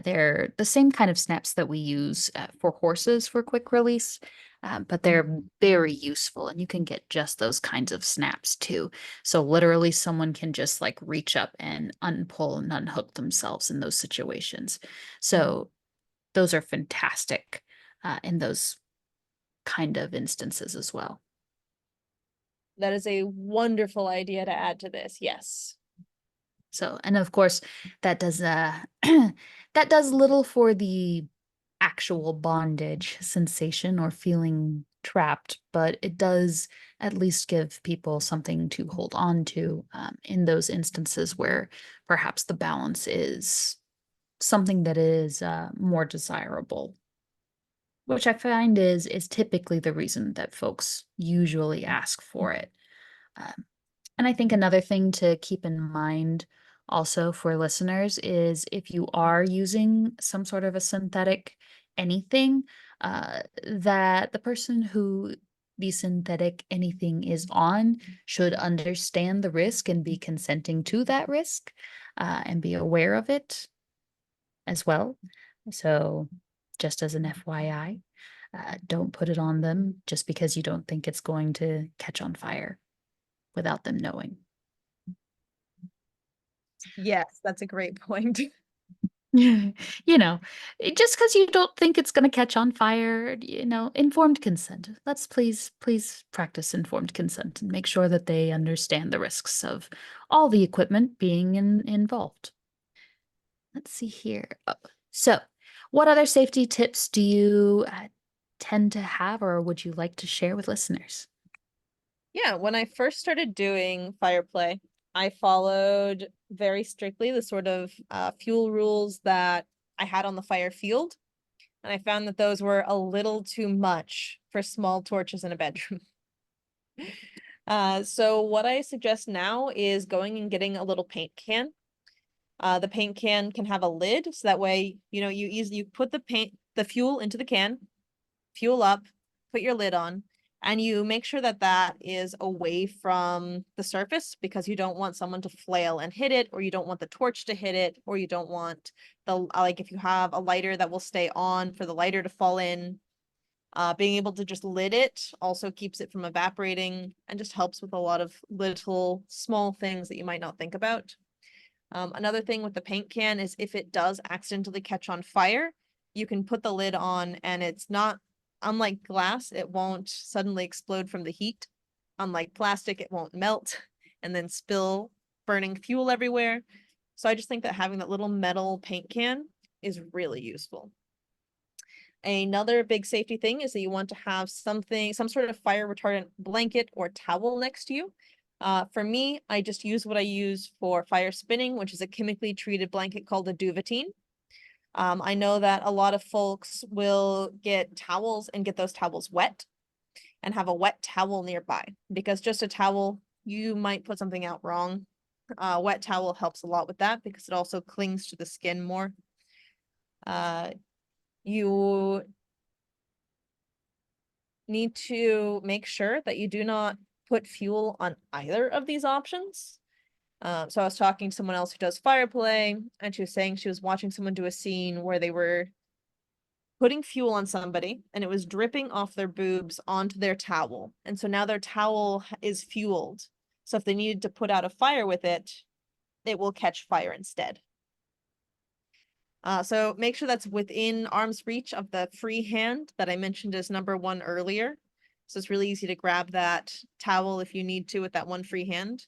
They're the same kind of snaps that we use for horses for quick release, but they're very useful, and you can get just those kinds of snaps too. So literally someone can just like reach up and unpull and unhook themselves in those situations. So those are fantastic in those kind of instances as well. That is a wonderful idea to add to this. Yes. So, and of course, that does that does little for the actual bondage sensation or feeling trapped, but it does at least give people something to hold on to in those instances where perhaps the balance is something that is more desirable, which I find is typically the reason that folks usually ask for it. And I think another thing to keep in mind also for listeners is, if you are using some sort of a synthetic anything, that the person who the synthetic anything is on should understand the risk and be consenting to that risk, and be aware of it as well. So, just as an FYI, don't put it on them just because you don't think it's going to catch on fire without them knowing. Yes, that's a great point. You know, just because you don't think it's going to catch on fire, informed consent. Let's please practice informed consent and make sure that they understand the risks of all the equipment being involved. Let's see here. Oh, so, what other safety tips do you tend to have, or would you like to share with listeners? Yeah, when I first started doing fire play, I followed very strictly the sort of fuel rules that I had on the fire field. And I found that those were a little too much for small torches in a bedroom. So what I suggest now is going and getting a little paint can. The paint can have a lid, so that way, you put the fuel into the can, fuel up, put your lid on, and you make sure that that is away from the surface, because you don't want someone to flail and hit it, or you don't want the torch to hit it, or you don't want like if you have a lighter that will stay on, for the lighter to fall in. Being able to just lid it also keeps it from evaporating and just helps with a lot of little small things that you might not think about. Another thing with the paint can is if it does accidentally catch on fire, you can put the lid on and it's not, unlike glass, it won't suddenly explode from the heat. Unlike plastic, it won't melt and then spill burning fuel everywhere. So I just think that having that little metal paint can is really useful. Another big safety thing is that you want to have some sort of fire retardant blanket or towel next to you. For me, I just use what I use for fire spinning, which is a chemically treated blanket called a duvetine. I know that a lot of folks will get towels and get those towels wet and have a wet towel nearby, because just a towel, you might put something out wrong. Wet towel helps a lot with that because it also clings to the skin more. You need to make sure that you do not put fuel on either of these options. So I was talking to someone else who does fire play, and she was saying she was watching someone do a scene where they were putting fuel on somebody and it was dripping off their boobs onto their towel. And so now their towel is fueled. So if they needed to put out a fire with it, it will catch fire instead. So make sure that's within arm's reach of the free hand that I mentioned as number 1 earlier. So it's really easy to grab that towel if you need to with that one free hand.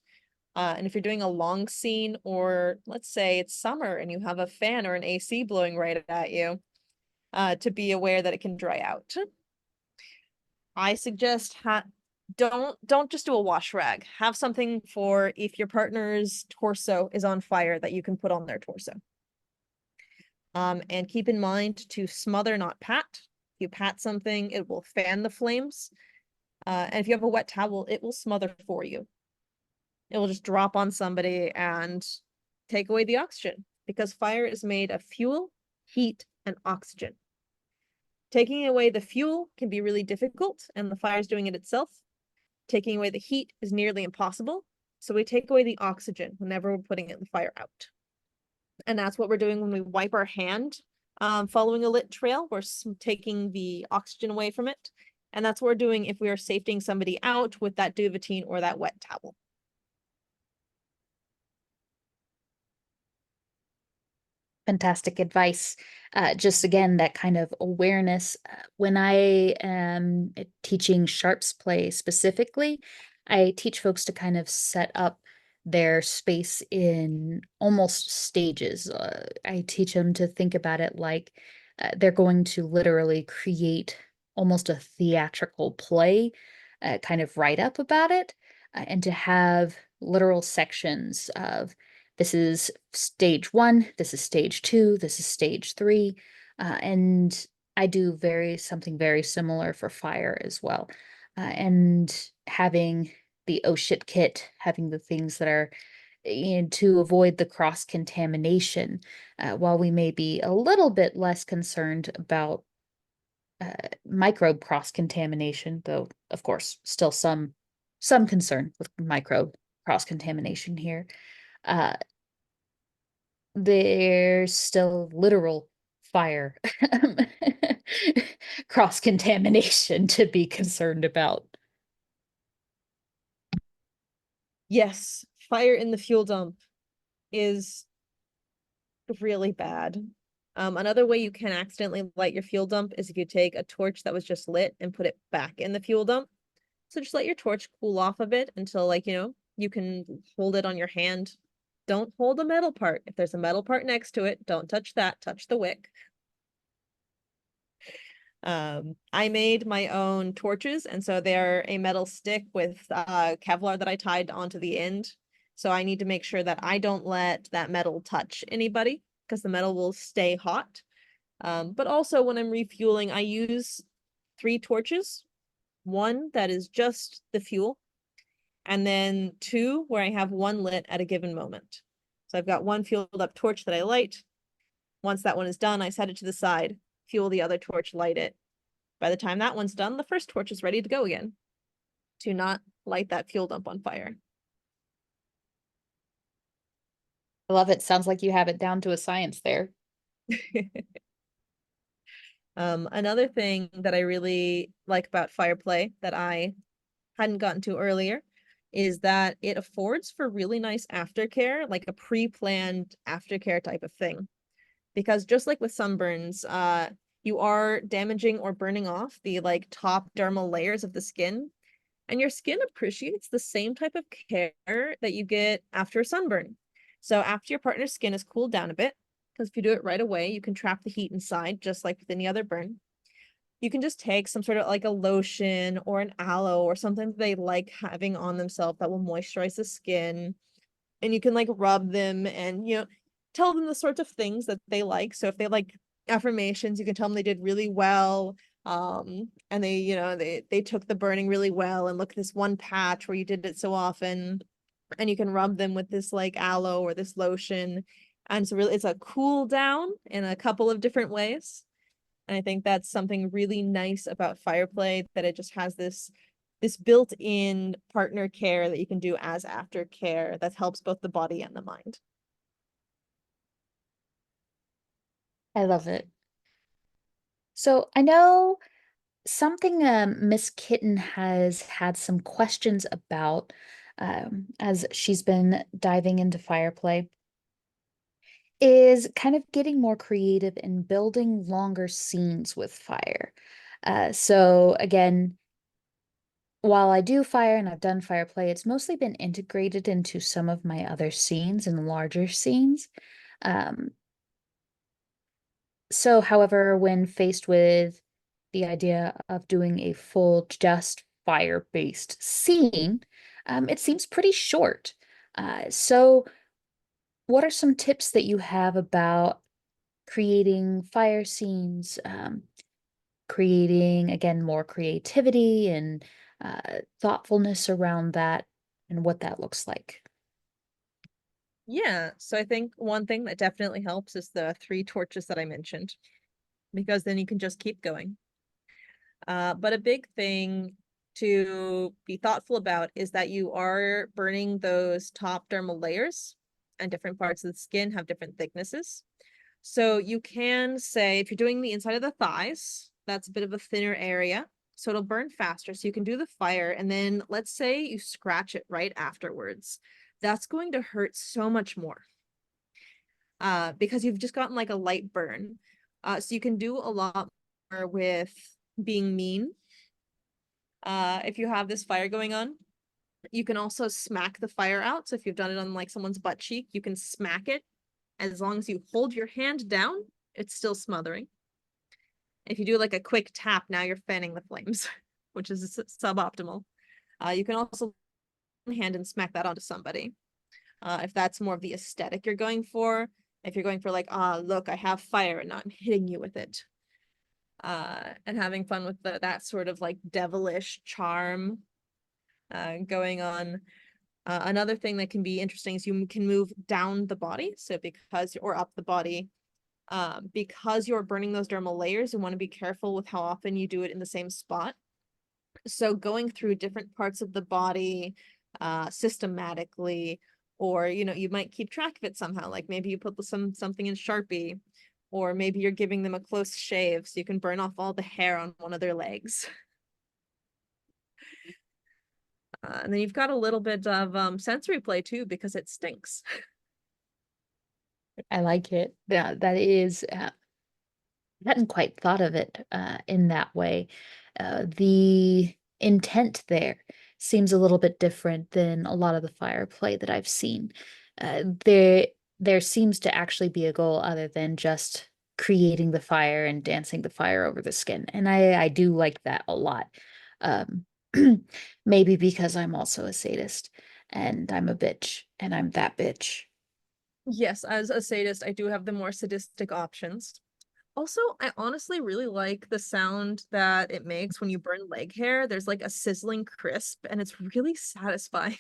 And if you're doing a long scene, or let's say it's summer and you have a fan or an AC blowing right at you, to be aware that it can dry out. I suggest don't just do a wash rag. Have something for if your partner's torso is on fire that you can put on their torso. And keep in mind to smother, not pat. If you pat something, it will fan the flames. And if you have a wet towel, it will smother for you. It will just drop on somebody and take away the oxygen, because fire is made of fuel, heat, and oxygen. Taking away the fuel can be really difficult, and the fire is doing it itself. Taking away the heat is nearly impossible. So we take away the oxygen whenever we're putting the fire out. And that's what we're doing when we wipe our hand following a lit trail. We're taking the oxygen away from it. And that's what we're doing if we are safetying somebody out with that duvetine or that wet towel. Fantastic advice. Just again, that kind of awareness. When I am teaching sharps play specifically, I teach folks to kind of set up their space in almost stages. I teach them to think about it like they're going to literally create almost a theatrical play, kind of write up about it, and to have literal sections of this is stage 1, this is stage 2, this is stage 3. And I do something very similar for fire as well. And having the oh shit kit, having the things that are to avoid the cross contamination, while we may be a little bit less concerned about microbe cross-contamination, though, of course, still some concern with microbe cross-contamination here. There's still literal fire cross-contamination to be concerned about. Yes, fire in the fuel dump is really bad. Another way you can accidentally light your fuel dump is if you take a torch that was just lit and put it back in the fuel dump. So just let your torch cool off a bit until, like, you can hold it on your hand. Don't hold the metal part. If there's a metal part next to it, don't touch that, touch the wick. I made my own torches, and so they're a metal stick with Kevlar that I tied onto the end. So I need to make sure that I don't let that metal touch anybody, because the metal will stay hot. But also when I'm refueling, I use 3 torches. One that is just the fuel, and then 2 where I have one lit at a given moment. So I've got one fueled up torch that I light. Once that one is done, I set it to the side, fuel the other torch, light it. By the time that one's done, the first torch is ready to go again. Do not light that fuel dump on fire. I love it. Sounds like you have it down to a science there. Another thing that I really like about Fireplay that I hadn't gotten to earlier is that it affords for really nice aftercare, like a pre-planned aftercare type of thing. Because just like with sunburns, you are damaging or burning off the like top dermal layers of the skin, and your skin appreciates the same type of care that you get after a sunburn. So after your partner's skin has cooled down a bit, because if you do it right away, you can trap the heat inside, just like with any other burn. You can just take some sort of like a lotion or an aloe or something they like having on themselves that will moisturize the skin. And you can like rub them and, tell them the sorts of things that they like. So if they like affirmations, you can tell them they did really well. And they took the burning really well, and look at this one patch where you did it so often. And you can rub them with this like aloe or this lotion. And so really it's a cool down in a couple of different ways. And I think that's something really nice about Fireplay, that it just has this built-in partner care that you can do as aftercare that helps both the body and the mind. I love it. So I know something Miss Kitten has had some questions about as she's been diving into Fireplay is kind of getting more creative and building longer scenes with fire. So again, while I do fire and I've done Fireplay, it's mostly been integrated into some of my other scenes and larger scenes. Um, So, however, when faced with the idea of doing a full just fire-based scene, it seems pretty short. So, what are some tips that you have about creating fire scenes, creating, again, more creativity and thoughtfulness around that and what that looks like? Yeah, so I think one thing that definitely helps is the 3 torches that I mentioned, because then you can just keep going. But a big thing to be thoughtful about is that you are burning those top dermal layers, and different parts of the skin have different thicknesses. So you can say, if you're doing the inside of the thighs, that's a bit of a thinner area, so it'll burn faster. So you can do the fire, and then let's say you scratch it right afterwards. That's going to hurt so much more because you've just gotten like a light burn. So you can do a lot more with being mean. If you have this fire going on, you can also smack the fire out. So if you've done it on like someone's butt cheek, you can smack it. As long as you hold your hand down, it's still smothering. If you do like a quick tap, now you're fanning the flames, which is suboptimal. You can also hand and smack that onto somebody. If that's more of the aesthetic you're going for. If you're going for like, look, I have fire and now I'm hitting you with it. And having fun with that sort of like devilish charm going on. Another thing that can be interesting is you can move down the body. So because, or up the body, Because you're burning those dermal layers, you want to be careful with how often you do it in the same spot. So going through different parts of the body systematically, or you might keep track of it somehow, like maybe you put something in Sharpie, or maybe you're giving them a close shave so you can burn off all the hair on one of their legs. And then you've got a little bit of sensory play too, because it stinks. I like it. Yeah, that is. I hadn't quite thought of it in that way. The intent there seems a little bit different than a lot of the fire play that I've seen. There seems to actually be a goal other than just creating the fire and dancing the fire over the skin, and I do like that a lot. Um, maybe because I'm also a sadist, and I'm a bitch, and I'm that bitch. Yes, as a sadist, I do have the more sadistic options. Also, I honestly really like the sound that it makes when you burn leg hair. There's like a sizzling crisp, and it's really satisfying.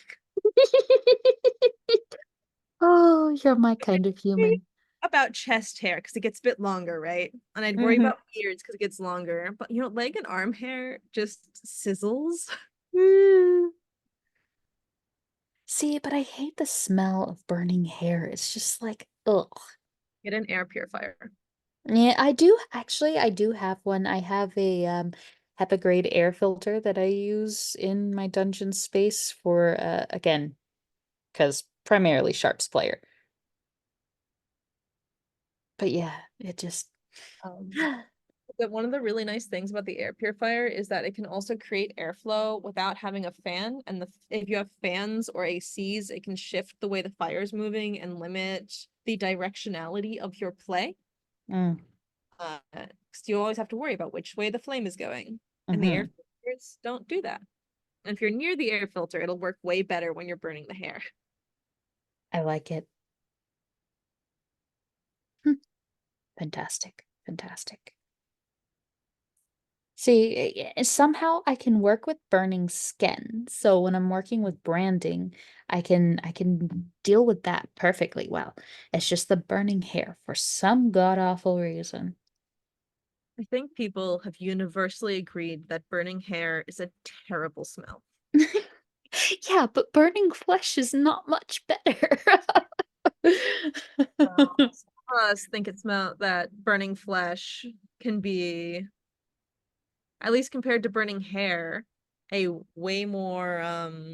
Oh, you're my kind of human. About chest hair because it gets a bit longer, right? And I'd worry Mhm. about beards because it gets longer. But leg and arm hair just sizzles. Mm. See, but I hate the smell of burning hair. It's just like, ugh. Get an air purifier. Yeah, I do actually, I do have one. I have a HEPA grade air filter that I use in my dungeon space for again, because primarily Sharps player. But yeah, it just Um, but one of the really nice things about the air purifier is that it can also create airflow without having a fan. And if you have fans or ACs, it can shift the way the fire is moving and limit the directionality of your play. mm, 'Cause you always have to worry about which way the flame is going. And the air mhm. filters don't do that. And if you're near the air filter, it'll work way better when you're burning the hair. I like it. Hmm. Fantastic. Fantastic. See, somehow I can work with burning skin. So when I'm working with branding, I can deal with that perfectly well. It's just the burning hair for some god awful reason. I think people have universally agreed that burning hair is a terrible smell. Yeah, but burning flesh is not much better. Some of us think that burning flesh can be, at least compared to burning hair, a way more I don't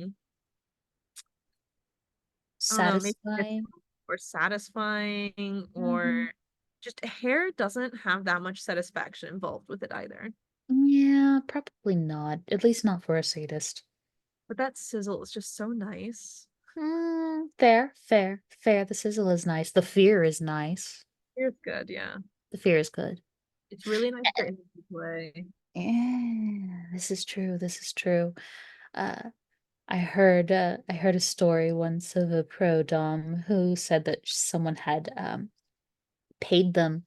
know, maybe Satisfying. or satisfying, Mhm. or just hair doesn't have that much satisfaction involved with it either. Yeah, probably not. At least not for a sadist. But that sizzle is just so nice. Fair, fair, fair. The sizzle is nice. The fear is nice. It's good, yeah. The fear is good. It's really nice for indie play. Yeah, this is true. This is true. Uh, I heard a story once of a pro dom who said that someone had paid them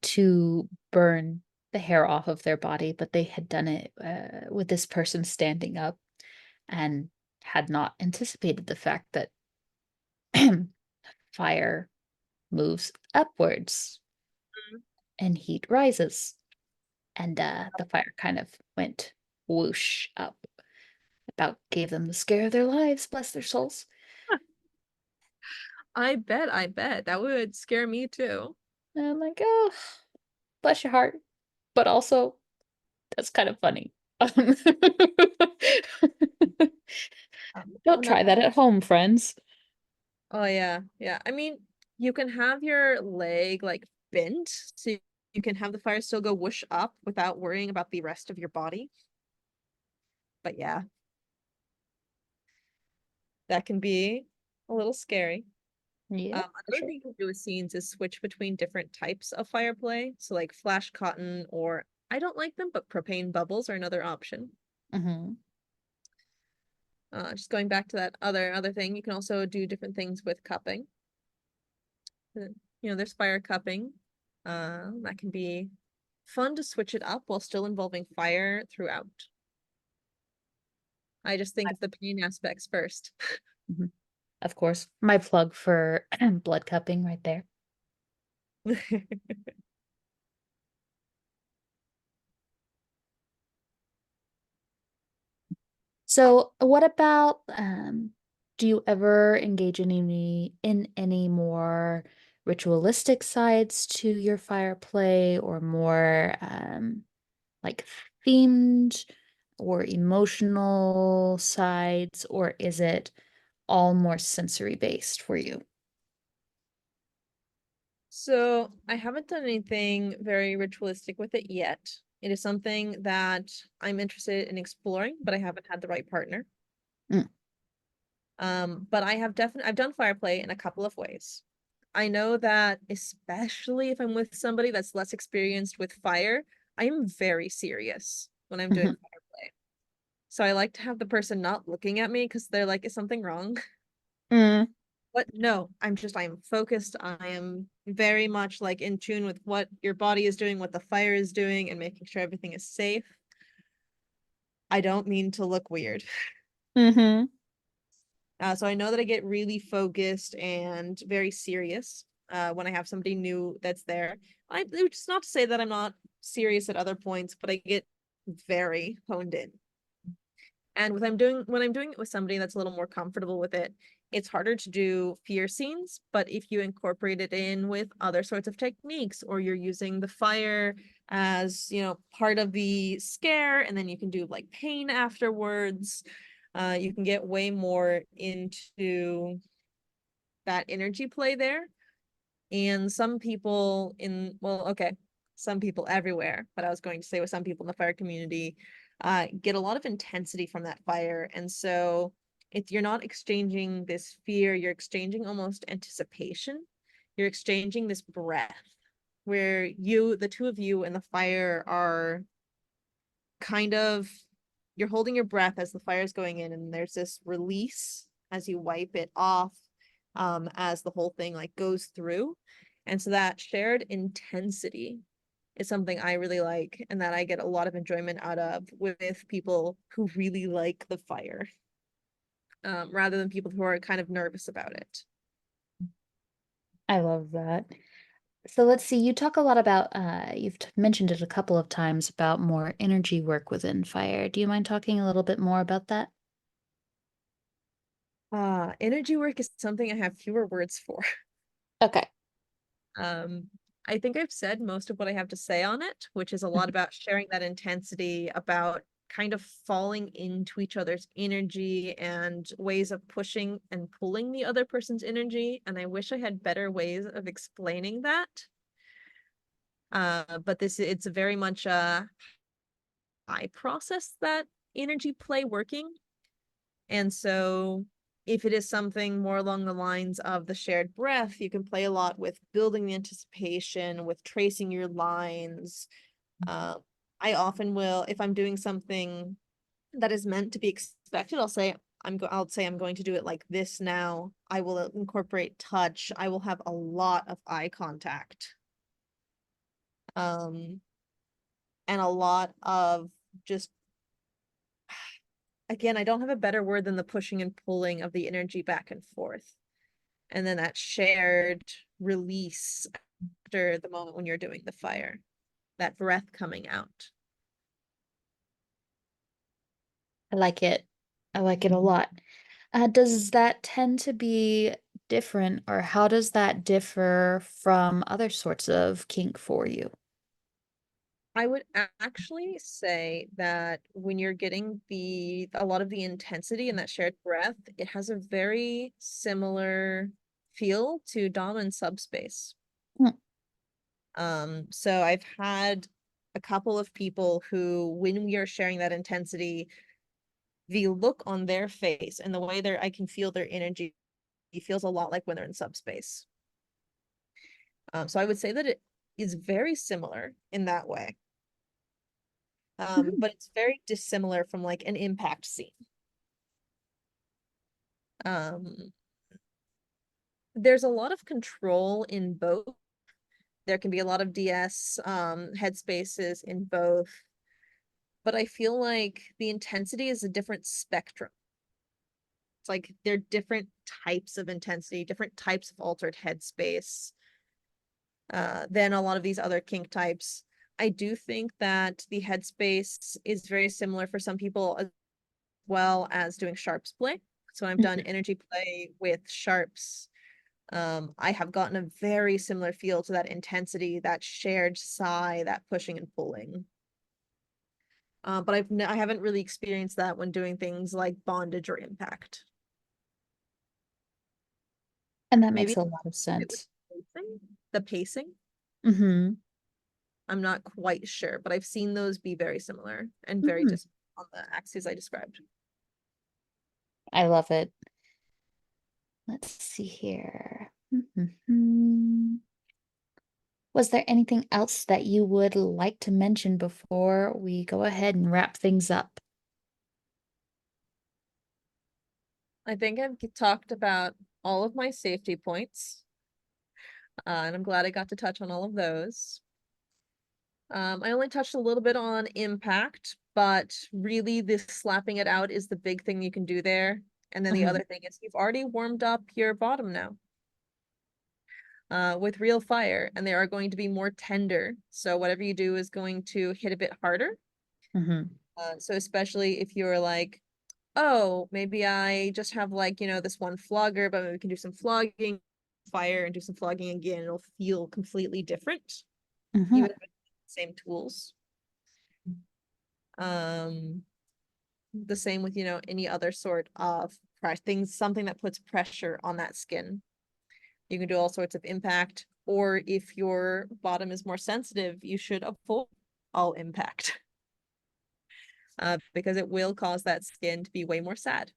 to burn the hair off of their body, but they had done it with this person standing up and had not anticipated the fact that fire moves upwards and heat rises. And the fire kind of went whoosh up. About gave them the scare of their lives, bless their souls. I bet. That would scare me too. And I'm like, oh, bless your heart. But also, that's kind of funny. Oh Don't no. try that at home, friends. Oh yeah, yeah. I mean, you can have your leg like bent, so you can have the fire still go whoosh up without worrying about the rest of your body. But yeah, that can be a little scary. Yeah, for Another sure. thing you can do with scenes is switch between different types of fire play. So like flash cotton, or I don't like them, but propane bubbles are another option. Hmm. Just going back to that other thing, you can also do different things with cupping. Uh, there's fire cupping. That can be fun to switch it up while still involving fire throughout. I just think of the pain aspects first. Hmm. Of course. My plug for blood cupping right there. So, what about do you ever engage in any more ritualistic sides to your fire play or more like themed or emotional sides, or is it all more sensory based for you? So I haven't done anything very ritualistic with it yet. It is something that I'm interested in exploring, but I haven't had the right partner. Mm. But I've done fire play in a couple of ways. I know that especially if I'm with somebody that's less experienced with fire, I am very serious when I'm doing Mhm. fire play. So I like to have the person not looking at me because they're like, is something wrong? Mm. But no, I am focused. I am very much like in tune with what your body is doing, what the fire is doing, and making sure everything is safe. I don't mean to look weird. Mm-hmm. So I know that I get really focused and very serious when I have somebody new that's there. It's not to say that I'm not serious at other points, but I get very honed in. And when I'm doing it with somebody that's a little more comfortable with it, it's harder to do fear scenes. But if you incorporate it in with other sorts of techniques, or you're using the fire as, part of the scare, and then you can do like pain afterwards, you can get way more into that energy play there. And some people okay, some people everywhere, but I was going to say with some people in the fire community, get a lot of intensity from that fire. And so if you're not exchanging this fear, you're exchanging almost anticipation. You're exchanging this breath where the two of you in the fire are kind of, you're holding your breath as the fire is going in, and there's this release as you wipe it off, as the whole thing like goes through. And so that shared intensity is something I really like, and that I get a lot of enjoyment out of with people who really like the fire, rather than people who are kind of nervous about it. I love that. So let's see, you talk a lot about, you've mentioned it a couple of times about more energy work within fire. Do you mind talking a little bit more about that? Energy work is something I have fewer words for. Okay. Um, I think I've said most of what I have to say on it, which is a lot about sharing that intensity, about kind of falling into each other's energy and ways of pushing and pulling the other person's energy. And I wish I had better ways of explaining that. But it's very much I process that energy play working. And so if it is something more along the lines of the shared breath, you can play a lot with building the anticipation, with tracing your lines. Uh, I often will, if I'm doing something that is meant to be expected, I'll say I'm going to do it like this now. I will incorporate touch. I will have a lot of eye contact. Um, and a lot of just, again, I don't have a better word than the pushing and pulling of the energy back and forth. And then that shared release after the moment when you're doing the fire, that breath coming out. I like it. I like it a lot. Does that tend to be different, or how does that differ from other sorts of kink for you? I would actually say that when you're getting a lot of the intensity and that shared breath, it has a very similar feel to Dom and Subspace. Hmm. So I've had a couple of people who, when we are sharing that intensity, the look on their face and the way I can feel their energy feels a lot like when they're in subspace. So I would say that it is very similar in that way. Mhm. But it's very dissimilar from like an impact scene. Um, there's a lot of control in both. There can be a lot of DS headspaces in both, but I feel like the intensity is a different spectrum. It's like they're different types of intensity, different types of altered headspace. than a lot of these other kink types. I do think that the headspace is very similar for some people as well as doing sharps play. So I've done energy play with sharps. I have gotten a very similar feel to that intensity, that shared sigh, that pushing and pulling. But I haven't really experienced that when doing things like bondage or impact. And that Maybe makes a lot of it was sense. the pacing. Mm-hmm. I'm not quite sure, but I've seen those be very similar and very Mhm. just on the axes I described. I love it. Let's see here. Mhm. Was there anything else that you would like to mention before we go ahead and wrap things up? I think I've talked about all of my safety points, and I'm glad I got to touch on all of those. I only touched a little bit on impact, but really this slapping it out is the big thing you can do there. And then the Mhm. other thing is you've already warmed up your bottom now with real fire, and they are going to be more tender. So whatever you do is going to hit a bit harder. Mhm. So especially if you're like, oh, maybe I just have like, this one flogger, but maybe we can do some flogging, fire, and do some flogging again. It'll feel completely different, Mhm. even if it's the same tools. Um, the same with, any other sort of things, something that puts pressure on that skin. You can do all sorts of impact, or if your bottom is more sensitive, you should avoid all impact. Because it will cause that skin to be way more sad.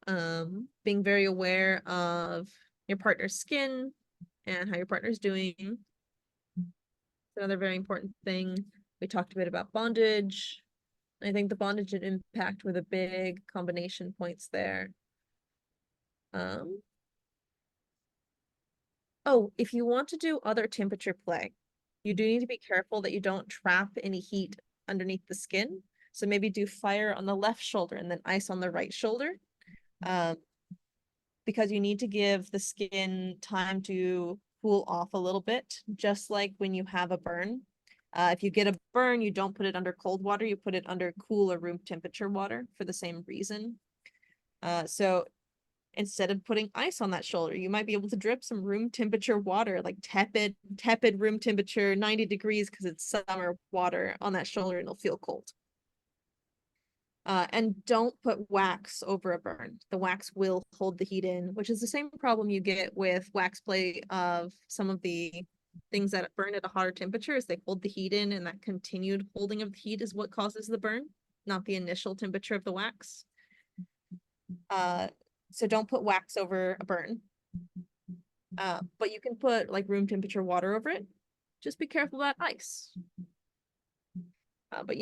Being very aware of your partner's skin and how your partner's doing. Another very important thing. We talked a bit about bondage. I think the bondage and impact were the big combination points there. Oh, if you want to do other temperature play, you do need to be careful that you don't trap any heat underneath the skin. So maybe do fire on the left shoulder and then ice on the right shoulder. Because you need to give the skin time to cool off a little bit, just like when you have a burn. If you get a burn, you don't put it under cold water, you put it under cool or room temperature water for the same reason. So instead of putting ice on that shoulder, you might be able to drip some room temperature water, like tepid room temperature, 90 degrees, because it's summer water on that shoulder and it'll feel cold. And don't put wax over a burn. The wax will hold the heat in, which is the same problem you get with wax play of some of the things that burn at a hotter temperature is they hold the heat in, and that continued holding of the heat is what causes the burn, not the initial temperature of the wax. So don't put wax over a burn. But you can put like room temperature water over it. Just be careful about ice. But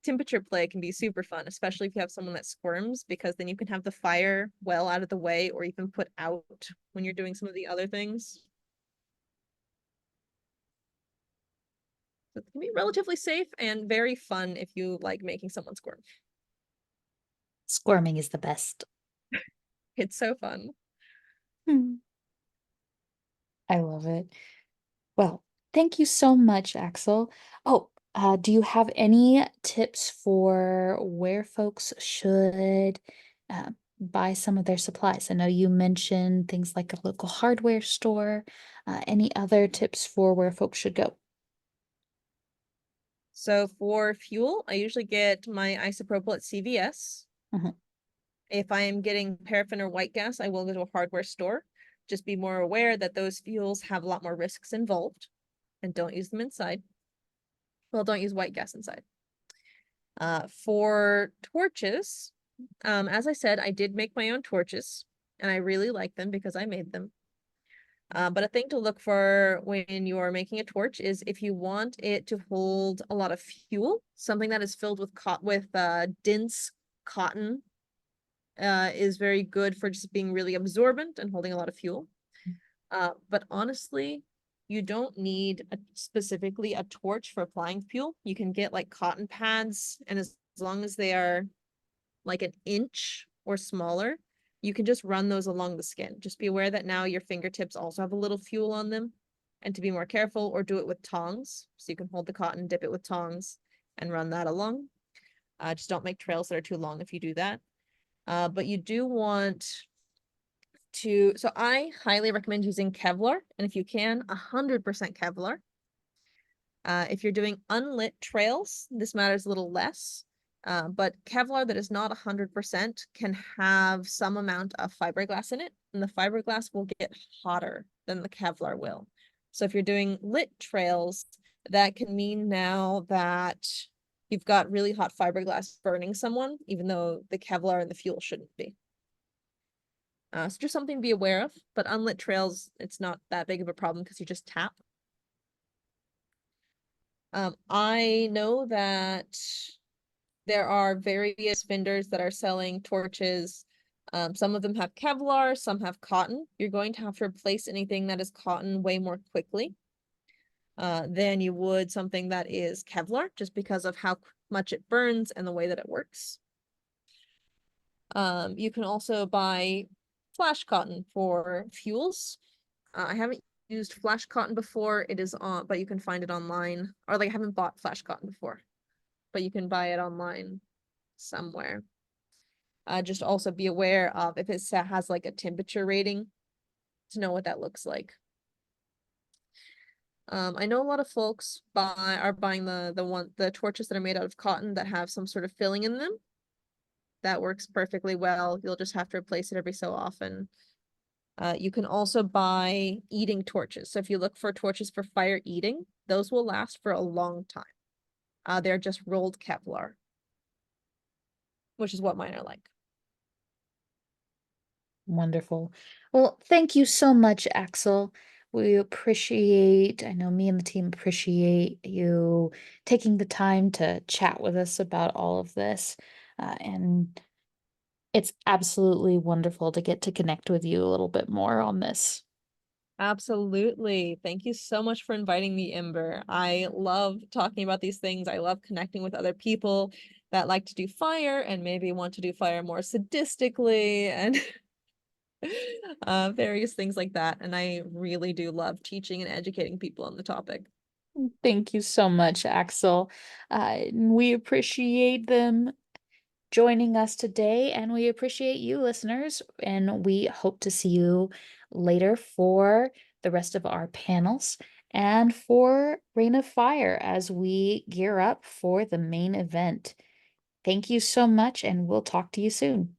temperature play can be super fun, especially if you have someone that squirms, because then you can have the fire well out of the way, or even put out when you're doing some of the other things. So it can be relatively safe and very fun if you like making someone squirm. Squirming is the best. It's so fun. I love it. Well, thank you so much, Axel. Oh, do you have any tips for where folks should buy some of their supplies? I know you mentioned things like a local hardware store. Any other tips for where folks should go? So for fuel, I usually get my isopropyl at CVS. Mhm. If I am getting paraffin or white gas, I will go to a hardware store. Just be more aware that those fuels have a lot more risks involved, and don't use them inside. Well, don't use white gas inside. For torches, as I said, I did make my own torches, and I really like them because I made them. But a thing to look for when you're making a torch is if you want it to hold a lot of fuel, something that is filled with dense cotton is very good for just being really absorbent and holding a lot of fuel. But honestly, you don't need specifically a torch for applying fuel. You can get like cotton pads, and as long as they are like an inch or smaller, you can just run those along the skin. Just be aware that now your fingertips also have a little fuel on them, and to be more careful, or do it with tongs. So you can hold the cotton, dip it with tongs, and run that along. Just don't make trails that are too long if you do that. But you do want to, so I highly recommend using Kevlar, and if you can, 100% Kevlar. If you're doing unlit trails, this matters a little less. But Kevlar that is not 100% can have some amount of fiberglass in it, and the fiberglass will get hotter than the Kevlar will. So if you're doing lit trails, that can mean now that you've got really hot fiberglass burning someone, even though the Kevlar and the fuel shouldn't be. So just something to be aware of, but unlit trails, it's not that big of a problem because you just tap. I know that there are various vendors that are selling torches. Some of them have Kevlar, some have cotton. You're going to have to replace anything that is cotton way more quickly than you would something that is Kevlar, just because of how much it burns and the way that it works. You can also buy flash cotton for fuels. I haven't used flash cotton before. It is on, but you can find it online. Or like I haven't bought flash cotton before, but you can buy it online somewhere. Just also be aware of if it has like a temperature rating to know what that looks like. I know a lot of folks are buying the torches that are made out of cotton that have some sort of filling in them. That works perfectly well. You'll just have to replace it every so often. You can also buy eating torches. So if you look for torches for fire eating, those will last for a long time. They're just rolled Kevlar, which is what mine are like. Wonderful. Well, thank you so much, Axel. We appreciate, I know me and the team appreciate you taking the time to chat with us about all of this. And it's absolutely wonderful to get to connect with you a little bit more on this. Absolutely. Thank you so much for inviting me, Ember. I love talking about these things. I love connecting with other people that like to do fire and maybe want to do fire more sadistically and various things like that. And I really do love teaching and educating people on the topic. Thank you so much, Axel. We appreciate them joining us today, and we appreciate you, listeners, and we hope to see you later for the rest of our panels and for Reign of Fire as we gear up for the main event. Thank you so much, and we'll talk to you soon.